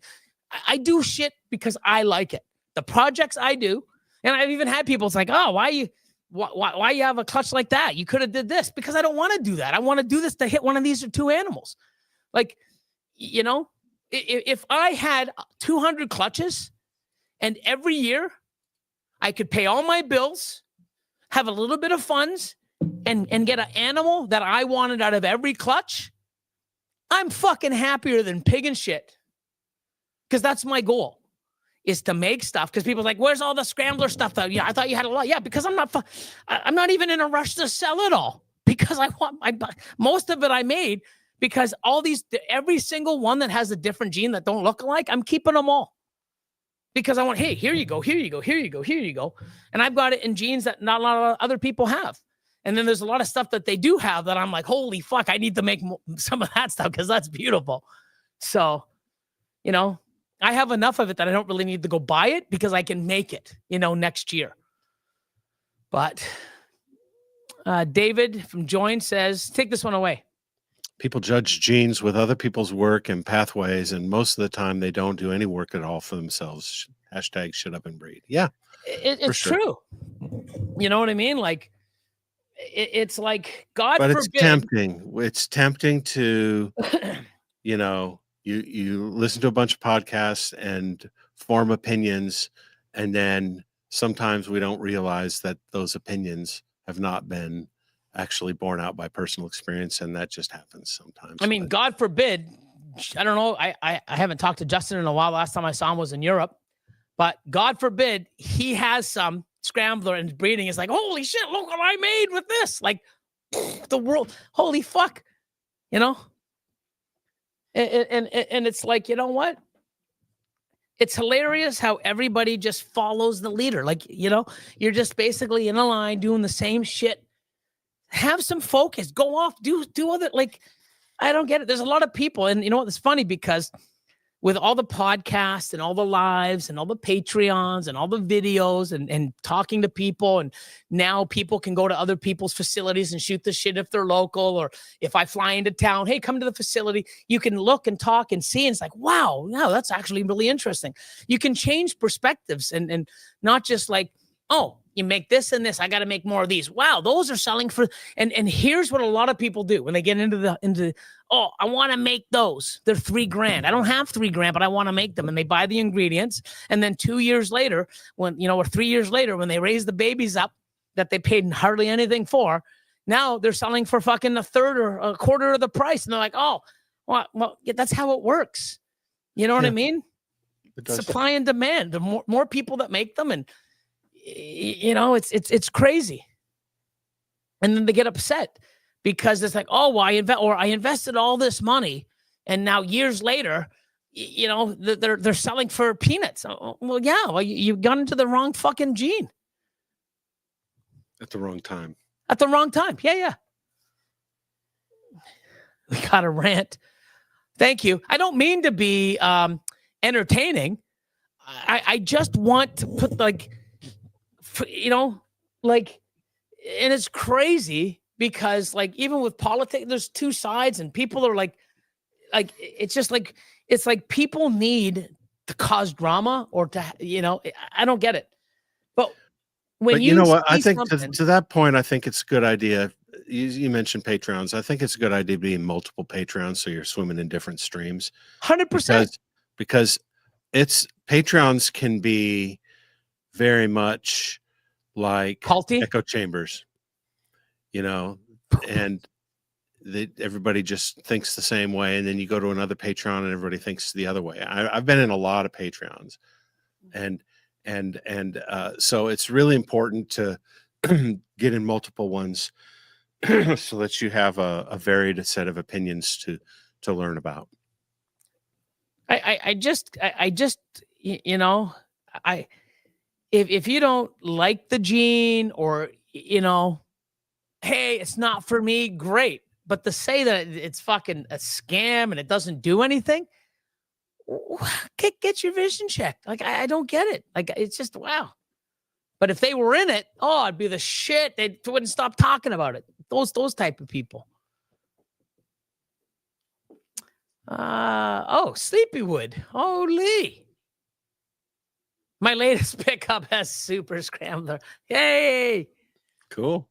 I do shit because I like it. The projects I do. And I've even had people, it's like, why you have a clutch like that? You could have did this, because I don't want to do that. I want to do this to hit one of these or 2 animals. Like, if I had 200 clutches and every year I could pay all my bills, have a little bit of funds, and get an animal that I wanted out of every clutch, I'm fucking happier than pig and shit. Because that's my goal. Is to make stuff, because people's like, where's all the scrambler stuff? I thought you had a lot. Yeah, because I'm not even in a rush to sell it all, because most of it I made because every single one that has a different gene that don't look alike, I'm keeping them all because I want, hey, here you go. And I've got it in genes that not a lot of other people have. And then there's a lot of stuff that they do have that I'm like, holy fuck, I need to make some of that stuff because that's beautiful. So, I have enough of it that I don't really need to go buy it because I can make it, next year. But David from Join says, take this one away. People judge genes with other people's work and pathways, and most of the time they don't do any work at all for themselves. Hashtag shut up and breed. Yeah, it's true. You know what I mean? Like, it's like, God but forbid. It's tempting. It's tempting to, You listen to a bunch of podcasts and form opinions, and then sometimes we don't realize that those opinions have not been actually borne out by personal experience, and that just happens sometimes. God forbid. I don't know. I haven't talked to Justin in a while. Last time I saw him was in Europe, but God forbid he has some scrambler and breeding. It's like, holy shit, look what I made with this. Like, the world, holy fuck, you know? And it's like, you know what? It's hilarious how everybody just follows the leader. Like, you know, you're just basically in a line doing the same shit. Have some focus. Go off. Do other, like, I don't get it. There's a lot of people. And you know what? It's funny because with all the podcasts and all the lives and all the Patreons and all the videos and talking to people, and now people can go to other people's facilities and shoot the shit if they're local, or if I fly into town, hey, come to the facility. You can look and talk and see, and it's like, wow, no, that's actually really interesting. You can change perspectives and not just like, oh, you make this and this, I got to make more of these. Wow, those are selling for, and here's what a lot of people do when they get into oh, I want to make those. They're $3,000. I don't have $3,000, but I want to make them. And they buy the ingredients. And then 2 years later, when, you know, or 3 years later, when they raise the babies up that they paid hardly anything for, now they're selling for fucking a third or a quarter of the price. And they're like, oh, well, yeah, that's how it works. You know what I mean? Supply and demand. The more people that make them, and you know, it's crazy. And then they get upset because it's like, oh, well, I invested all this money, and now years later, you know, they're selling for peanuts. Oh, well, yeah, well, you got into the wrong fucking gene at the wrong time. At the wrong time. Yeah. We got a rant. Thank you. I don't mean to be entertaining. I just want to put, like, you know, like, and it's crazy because, like, even with politics, there's two sides, and people are like it's just like, it's like people need to cause drama or to, you know, I don't get it. But when you know what, I think to that point, I think it's a good idea. You mentioned Patreons. I think it's a good idea being multiple Patreons, so you're swimming in different streams. 100%. Because it's Patreons can be very much like culty echo chambers, you know, and everybody just thinks the same way, and then you go to another Patreon and everybody thinks the other way. I've been in a lot of Patreons, and so it's really important to get in multiple ones so that you have a varied set of opinions to learn about. I just you know, if you don't like the gene, or, you know, hey, it's not for me, great. But to say that it's fucking a scam and it doesn't do anything, get your vision checked. Like, I don't get it. Like, it's just, wow. But if they were in it, oh, it'd be the shit. They wouldn't stop talking about it. Those type of people. Oh, Sleepywood. Holy. My latest pickup has Super Scrambler. Yay. Cool.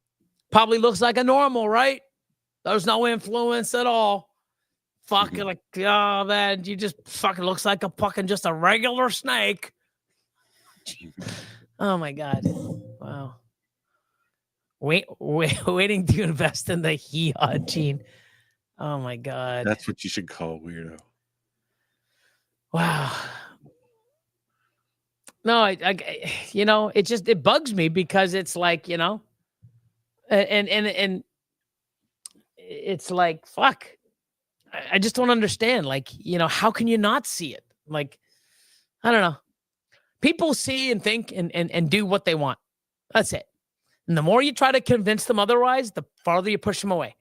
Probably looks like a normal, right? There's no influence at all. Fucking like, oh man, you just fucking looks like a fucking just a regular snake. Oh my God. Wow. Waiting to invest in the HEA gene. Oh my God. That's what you should call weirdo. Wow. No, I you know, it bugs me because it's like, you know, and it's like, fuck. I just don't understand. Like, you know, how can you not see it? Like, I don't know. People see and think and do what they want. That's it. And the more you try to convince them otherwise, the farther you push them away.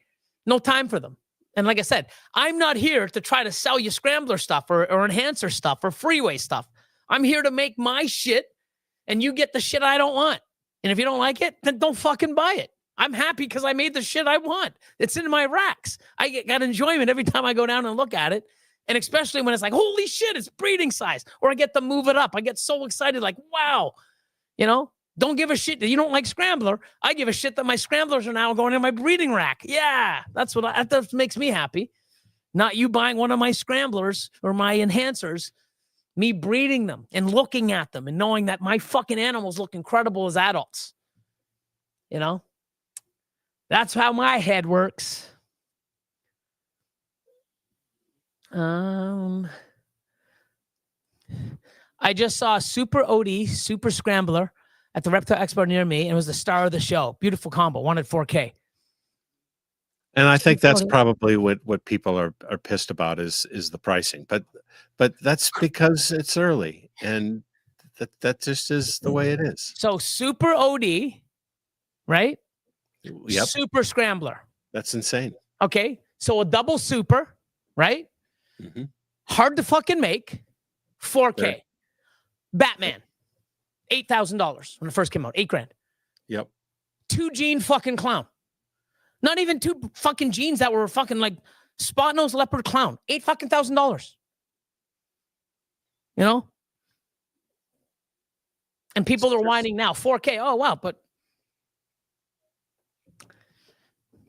No time for them. And like I said, I'm not here to try to sell you scrambler stuff or enhancer stuff or freeway stuff. I'm here to make my shit, and you get the shit I don't want. And if you don't like it, then don't fucking buy it. I'm happy because I made the shit I want. It's in my racks. I got enjoyment every time I go down and look at it. And especially when it's like, holy shit, it's breeding size. Or I get to move it up. I get so excited, like, wow. You know, don't give a shit that you don't like scrambler. I give a shit that my scramblers are now going in my breeding rack. Yeah, that makes me happy. Not you buying one of my scramblers or my enhancers. Me breeding them and looking at them and knowing that my fucking animals look incredible as adults. You know? That's how my head works. I just saw Super OD, Super Scrambler at the Reptile Expo near me, and it was the star of the show. Beautiful combo, wanted 4K. And I think that's probably what people are pissed about is the pricing. But that's because it's early, and that just is the way it is. So super OD, right? Yep. Super scrambler. That's insane. Okay. So a double super, right? Mm-hmm. Hard to fucking make. 4K. Sure. Batman. $8,000 when it first came out. $8,000. Yep. 2 gene fucking clown. Not even 2 fucking genes that were fucking like spot nose leopard clown. $8,000. You know? And people are whining now. 4K. Oh, wow. But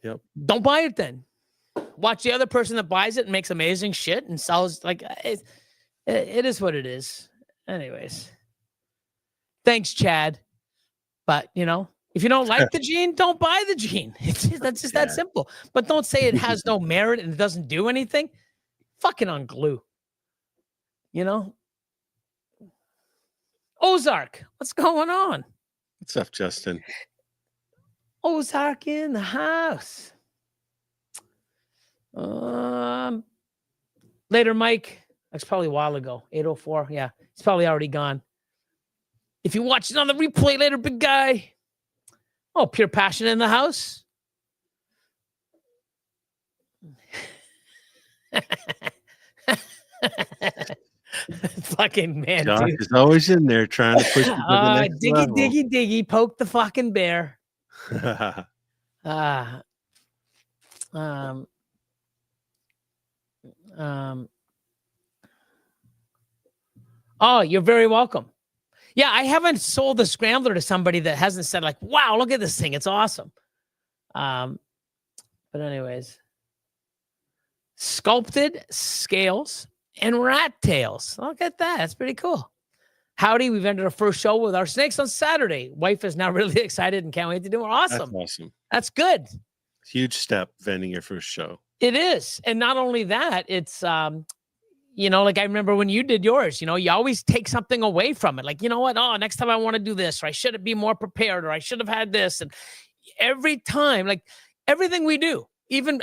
yep. Don't buy it then. Watch the other person that buys it and makes amazing shit and sells. Like, it is what it is. Anyways. Thanks, Chad. But, you know, if you don't like the gene, don't buy the gene. That's just that simple. But don't say it has no merit and it doesn't do anything. Fucking unglue. You know? Ozark, what's going on? What's up, Justin? Ozark in the house. Later, Mike. That's probably a while ago. 8:04. Yeah, it's probably already gone. If you watch it on the replay later, big guy. Oh, pure passion in the house. Fucking man, Josh dude. is always in there trying to push you to the next diggy, level. diggy, poke the fucking bear. Oh, you're very welcome. Yeah, I haven't sold the scrambler to somebody that hasn't said like, wow, look at this thing. It's awesome. But anyways, sculpted scales and rat tails. Look at that. That's pretty cool. Howdy, we've entered our first show with our snakes on Saturday. Wife is now really excited and can't wait to do more. Awesome. That's awesome. That's good. Huge step vending your first show. It is. And not only that, it's, you know, like I remember when you did yours, you know, you always take something away from it. Like, you know what? Oh, next time I want to do this, or I should be more prepared, or I should have had this. And every time, like everything we do, even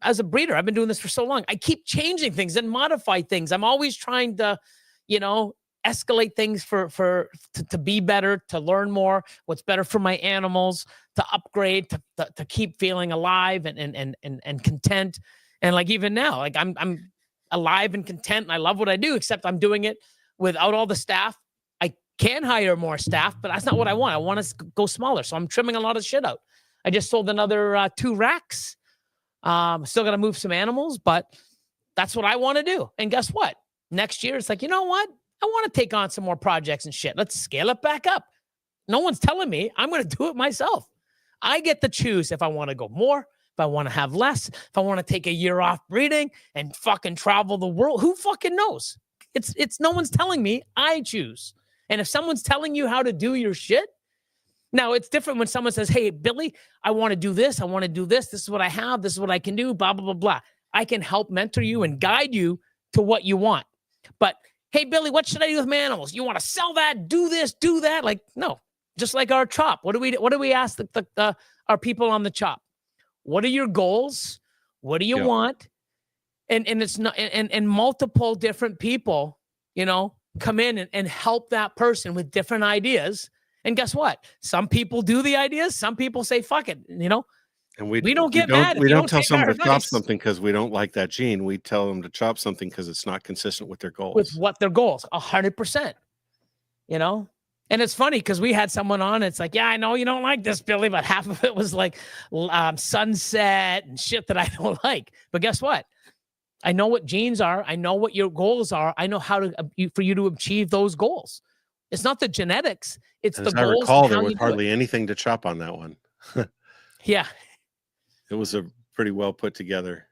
as a breeder, I've been doing this for so long. I keep changing things and modify things. I'm always trying to, you know, escalate things to be better, to learn more, what's better for my animals, to upgrade, to keep feeling alive and content. And like even now, like I'm alive and content and I love what I do, except I'm doing it without all the staff. I can hire more staff, but that's not what I want. I want to go smaller. So I'm trimming a lot of shit out. I just sold another 2 racks. Still got to move some animals, but that's what I want to do. And guess what? Next year, it's like, you know what? I want to take on some more projects and shit. Let's scale it back up. No one's telling me. I'm going to do it myself. I get to choose if I want to go more, if I want to have less, if I want to take a year off breeding and fucking travel the world. Who fucking knows? It's no one's telling me. I choose. And if someone's telling you how to do your shit, now it's different when someone says, hey, Billy, I want to do this. I want to do this. This is what I have. This is what I can do, blah, blah, blah, blah. I can help mentor you and guide you to what you want. But hey, Billy, what should I do with my animals? You want to sell that, do this, do that? Like, no, just like our chop. What do we ask our people on the chop? What are your goals? What do you want? And it's not, and multiple different people, you know, come in and help that person with different ideas. And guess what? Some people do the ideas. Some people say, fuck it, you know. And we don't get mad. We don't tell someone to chop something because we don't like that gene. We tell them to chop something because it's not consistent with their goals. With what their goals, 100%. You know, and it's funny because we had someone on. It's like, yeah, I know you don't like this, Billy, but half of it was like sunset and shit that I don't like. But guess what? I know what genes are. I know what your goals are. I know how to for you to achieve those goals. It's not the genetics. It's the goals. As I recall, there was hardly anything to chop on that one. Yeah. It was a pretty well put together.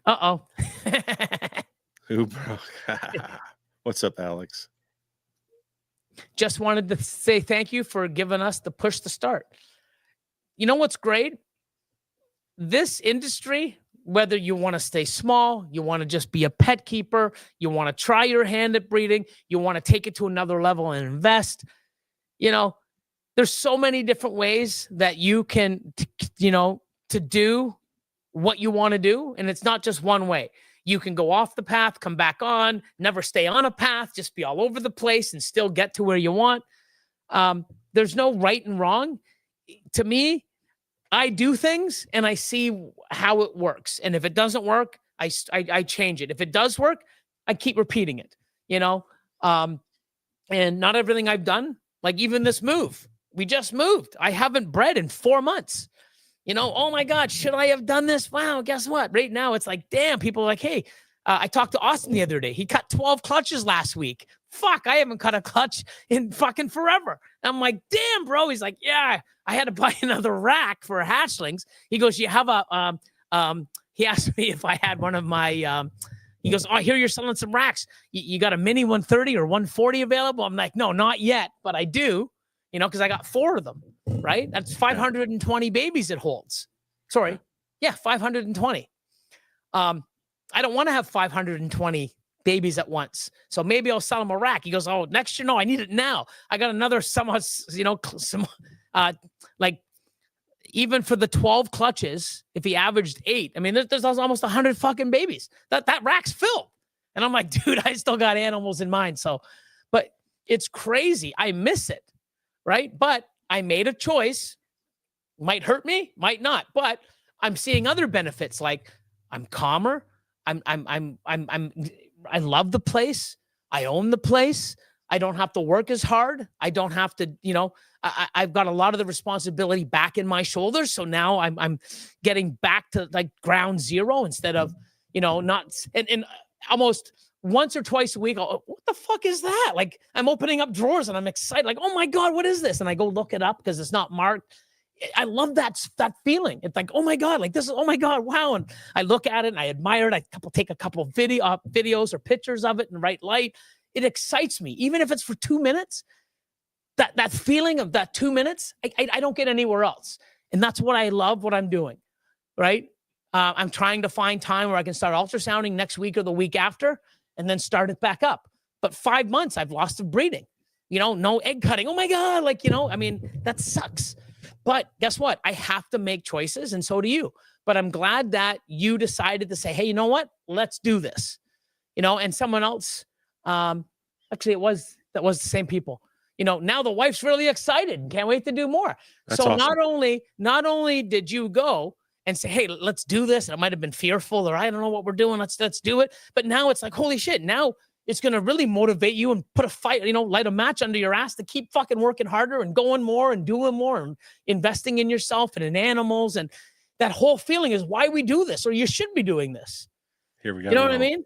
Uh-oh. Who broke? What's up, Alex? Just wanted to say thank you for giving us the push to start. You know what's great? This industry, whether you want to stay small, you want to just be a pet keeper, you want to try your hand at breeding, you want to take it to another level and invest, you know, there's so many different ways that you can, you know, to do what you want to do. And it's not just one way. You can go off the path, come back on, never stay on a path, just be all over the place and still get to where you want. There's no right and wrong. To me, I do things and I see how it works. And if it doesn't work, I change it. If it does work, I keep repeating it, you know? And not everything I've done, like even this move, we just moved. I haven't bred in 4 months. You know, oh my God, should I have done this? Wow, guess what? Right now, it's like, damn, people are like, hey, I talked to Austin the other day. He cut 12 clutches last week. Fuck, I haven't cut a clutch in fucking forever. And I'm like, damn, bro. He's like, yeah, I had to buy another rack for hatchlings. He goes, you have a, he asked me if I had one of my, he goes, oh, I hear you're selling some racks. You got a mini 130 or 140 available? I'm like, no, not yet, but I do, you know, because I got 4 of them, right? That's 520 babies it holds. Sorry. Yeah, 520. I don't want to have 520 babies at once. So maybe I'll sell him a rack. He goes, oh, next year, no, I need it now. I got another somewhat, you know, some like even for the 12 clutches, if he averaged 8, I mean, there's almost 100 fucking babies. That rack's filled. And I'm like, dude, I still got animals in mind. So, but it's crazy. I miss it, right? But I made a choice. Might hurt me, might not. But I'm seeing other benefits. Like I'm calmer. I love the place. I own the place. I don't have to work as hard. I don't have to, you know, I've got a lot of the responsibility back in my shoulders. So now I'm getting back to like ground zero instead of, you know, not, and almost once or twice a week, what the fuck is that? Like I'm opening up drawers and I'm excited. Like, oh my God, what is this? And I go look it up because it's not marked. I love that feeling. It's like, oh my God, like this is, oh my God, wow. And I look at it and I admire it. I take a couple of videos or pictures of it in right light. It excites me. Even if it's for 2 minutes, that feeling of that 2 minutes, I don't get anywhere else. And that's what I love, what I'm doing, right? I'm trying to find time where I can start ultrasounding next week or the week after and then start it back up. But 5 months, I've lost the breeding, you know, no egg cutting. Oh my God. Like, you know, I mean, that sucks. But guess what? I have to make choices, and so do you. But I'm glad that you decided to say, hey, you know what? Let's do this. You know, and someone else, actually, that was the same people. You know, now the wife's really excited and can't wait to do more. That's so awesome. not only did you go and say, hey, let's do this, and it might have been fearful or I don't know what we're doing. Let's do it. But now it's like, holy shit, now it's going to really motivate you and put a fight, you know, light a match under your ass to keep fucking working harder and going more and doing more and investing in yourself and in animals. And that whole feeling is why we do this, or you should be doing this. Here we go. You know what I mean?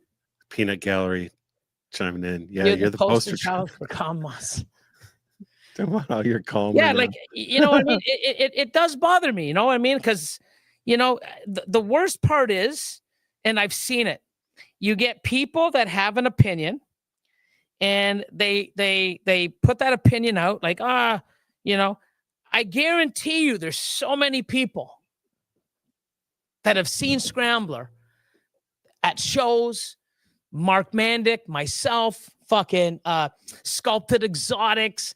Peanut Gallery chiming in. Yeah, you're the poster child for calm moss. Wow, you're calm. Yeah, right like, you know what I mean? It does bother me, you know what I mean? Because, you know, the worst part is, and I've seen it, you get people that have an opinion and they put that opinion out like, you know, I guarantee you there's so many people that have seen Scrambler at shows, Mark Mandick, myself, fucking Sculpted Exotics,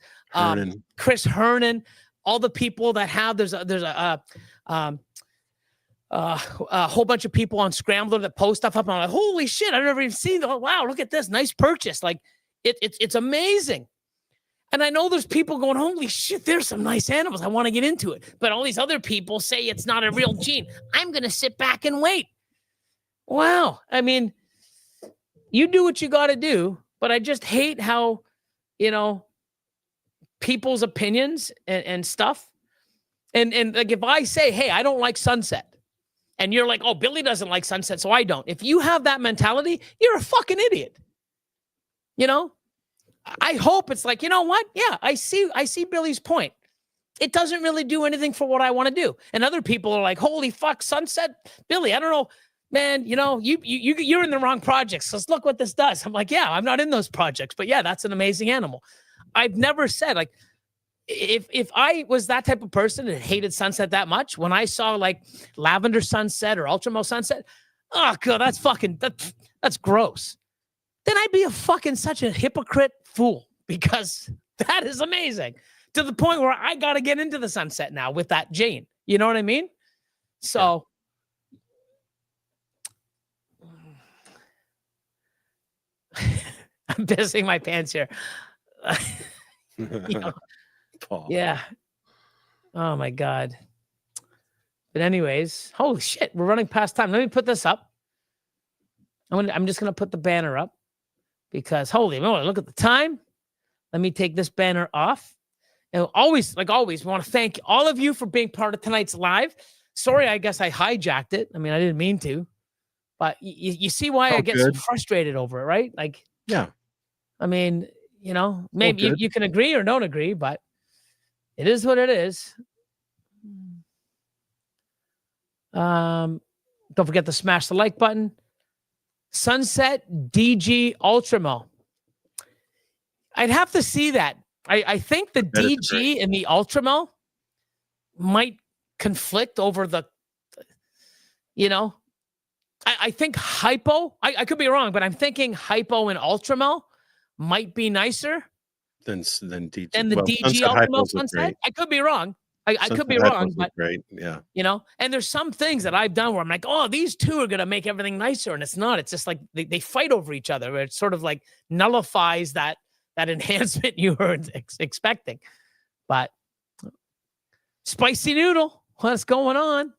Chris Hernan, all the people that have, there's a whole bunch of people on Scrambler that post stuff up. And I'm like, holy shit, I've never even seen that. Oh, wow, look at this. Nice purchase. Like it's amazing. And I know there's people going, holy shit, there's some nice animals. I want to get into it. But all these other people say it's not a real gene. I'm going to sit back and wait. Wow. I mean, you do what you got to do, but I just hate how, you know, people's opinions and stuff. And like, if I say, hey, I don't like sunset, and you're like, oh, Billy doesn't like sunset, so I don't. If you have that mentality, you're a fucking idiot. You know, I hope it's like, you know what? Yeah, I see Billy's point. It doesn't really do anything for what I want to do. And other people are like, holy fuck, sunset, Billy, I don't know, man, you know, you're in the wrong projects. Let's look what this does. I'm like, yeah, I'm not in those projects, but yeah, that's an amazing animal. I've never said, like, if I was that type of person and hated sunset that much, when I saw like lavender sunset or ultramel sunset, oh god, that's gross. Then I'd be a fucking such a hypocrite fool, because that is amazing to the point where I got to get into the sunset now with that Jane. You know what I mean? So I'm pissing my pants here. You know, Paul. yeah. Oh my God. But anyways, holy shit, we're running past time. Let me put this up. I'm just gonna put the banner up because holy moly, look at the time. Let me take this banner off. And always, like always, we want to thank all of you for being part of tonight's live. Sorry, I guess I hijacked it. I mean, I didn't mean to, but you see why I get so frustrated over it, right? Like, yeah. I mean, you know, maybe you can agree or don't agree, but it is what it is. Don't forget to smash the like button. Sunset DG Ultramo. I'd have to see that. I think the DG and the Ultramo might conflict over the, you know, I think hypo. I could be wrong, but I'm thinking hypo and Ultramo might be nicer than DG. And the DG Ultramo Sunset. I could be wrong. I could be wrong, but great. Yeah. You know, and there's some things that I've done where I'm like, oh, these two are going to make everything nicer. And it's not. It's just like they fight over each other. It sort of like nullifies that enhancement you were expecting. But Spicy Noodle, what's going on?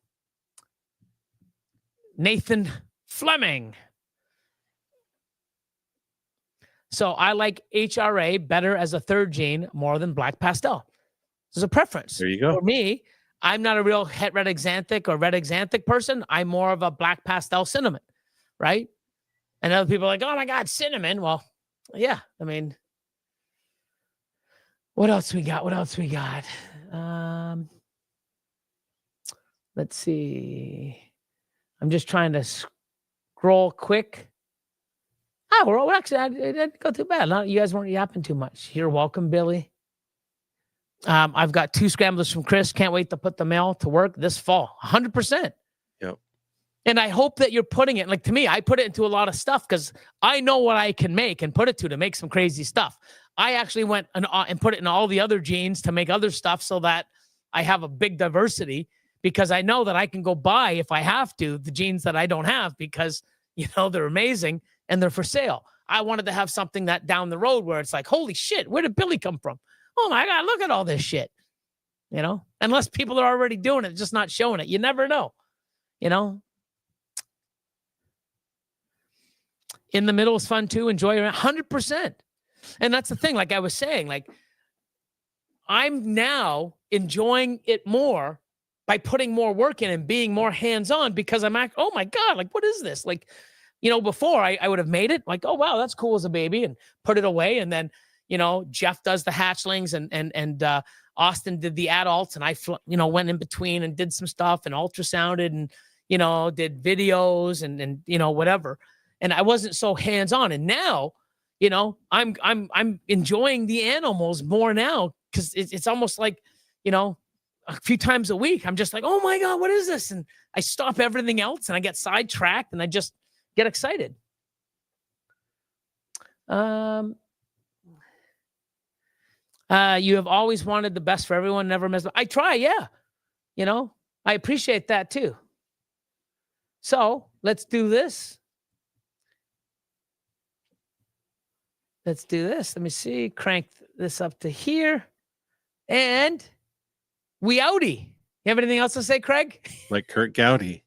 Nathan Fleming. So I like HRA better as a third gene more than black pastel. There's a preference. There you go. For me, I'm not a real red xanthic or red xanthic person. I'm more of a black pastel cinnamon, right? And other people are like, oh my God, cinnamon. Well, yeah, I mean, what else we got? Let's see. I'm just trying to scroll quick. Oh, well, actually, it didn't go too bad. You guys weren't yapping too much. You're welcome, Billy. I've got 2 scramblers from Chris. Can't wait to put the mail to work this fall. 100%. Yep. And I hope that you're putting it, like to me, I put it into a lot of stuff because I know what I can make and put it to make some crazy stuff. I actually went and put it in all the other genes to make other stuff so that I have a big diversity because I know that I can go buy, if I have to, the genes that I don't have because, you know, they're amazing and they're for sale. I wanted to have something that down the road where it's like, holy shit, where did Billy come from? Oh my God, look at all this shit. You know, unless people are already doing it, just not showing it. You never know. You know, in the middle is fun too. Enjoy it 100%. And that's the thing. Like I was saying, like I'm now enjoying it more by putting more work in and being more hands-on because I'm like, oh my God, like what is this? Like, you know, before I would have made it like, oh wow, that's cool as a baby and put it away. And then, you know, Jeff does the hatchlings and Austin did the adults and I, you know, went in between and did some stuff and ultrasounded and, you know, did videos and, you know, whatever. And I wasn't so hands-on. And now, you know, I'm enjoying the animals more now because it's almost like, you know, a few times a week, I'm just like, oh my God, what is this? And I stop everything else and I get sidetracked and I just get excited. You have always wanted the best for everyone, never miss. I try, yeah. You know, I appreciate that too. So let's do this. Let's do this. Let me see. Crank this up to here. And we outie. You have anything else to say, Craig? Like Kurt Gowdy.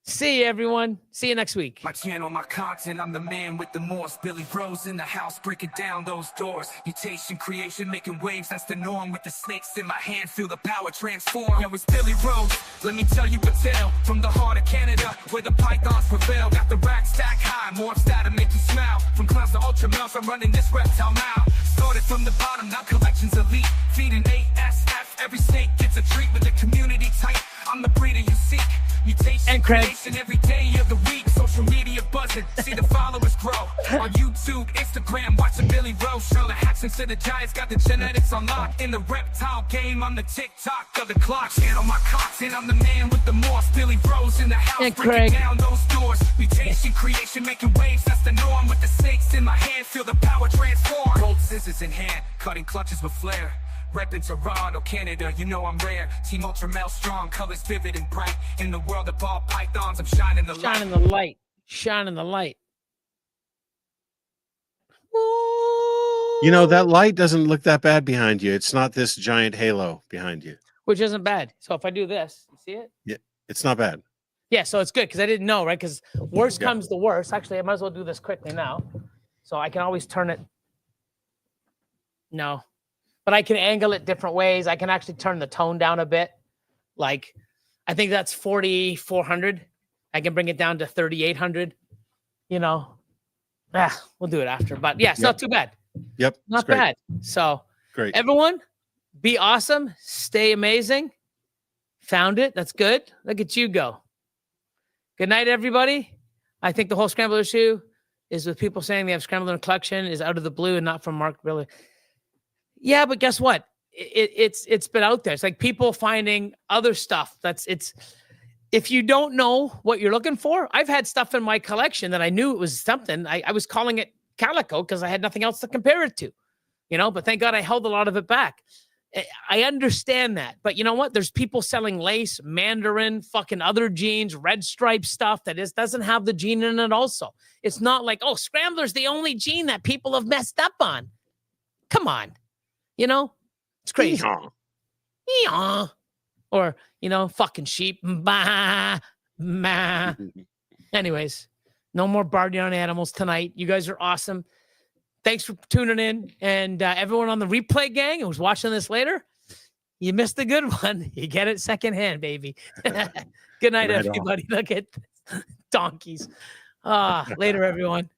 See you, everyone. See you next week. My channel, my content, I'm the man with the Morse. Billy Rose in the house, breaking down those doors. Mutation, creation, making waves, that's the norm. With the snakes in my hand, feel the power transform. Yo, it's Billy Rose, let me tell you a tale. From the heart of Canada, where the pythons prevail. Got the rack stack high, more style to make you smile. From clowns to ultra males, I'm running this reptile now. Started from the bottom, now collections elite. Feeding ASF, every snake gets a treat with the community tight. I'm the breeder you seek. Mutation and Craig. Creation every day of the week. Social media buzzing, see the followers grow. On YouTube, Instagram, watching Billy Rose show. The hacks into the giants, got the genetics unlocked. In the reptile game, I'm the TikTok of the clock. Channel my content, I'm the man with the Morse. Billy Rose in the house, and breaking Craig. down those doors. Mutation, creation, making waves, that's the norm. With the snakes in my hand, feel the power transform. Gold scissors in hand, cutting clutches with flair. Reppin' Toronto, Canada, you know I'm rare. Team Ultra Male strong, colors vivid and bright. In the world of ball pythons, I'm shining the light. Shining the light. Shining the light. You know, that light doesn't look that bad behind you. It's not this giant halo behind you. Which isn't bad. So if I do this, you see it? Yeah, it's not bad. Yeah, so it's good because I didn't know, right? Because worst Yeah. comes to worst. Actually, I might as well do this quickly now. So I can always turn it. No, but I can angle it different ways. I can actually turn the tone down a bit. Like, I think that's 4,400. I can bring it down to 3,800. You know, we'll do it after. But yeah, it's not too bad. Yep. Not bad. So Great. everyone, be awesome. Stay amazing. Found it. That's good. Look at you go. Good night, everybody. I think the whole scramble issue is with people saying they have scrambled in a collection is out of the blue and not from Mark really. Yeah, but guess what? It's been out there. It's like people finding other stuff. If you don't know what you're looking for, I've had stuff in my collection that I knew it was something. I was calling it calico because I had nothing else to compare it to, but thank God I held a lot of it back. I understand that, but you know what? There's people selling lace, mandarin, fucking other jeans, red stripe stuff that doesn't have the gene in it also. It's not like, oh, Scrambler's the only gene that people have messed up on. Come on. It's crazy. Yeehaw. Or, fucking sheep. Bah, bah. Anyways, no more barnyard animals tonight. You guys are awesome. Thanks for tuning in. And everyone on the replay gang who's watching this later, you missed a good one. You get it secondhand, baby. Good night, everybody. Look at donkeys. Later, everyone.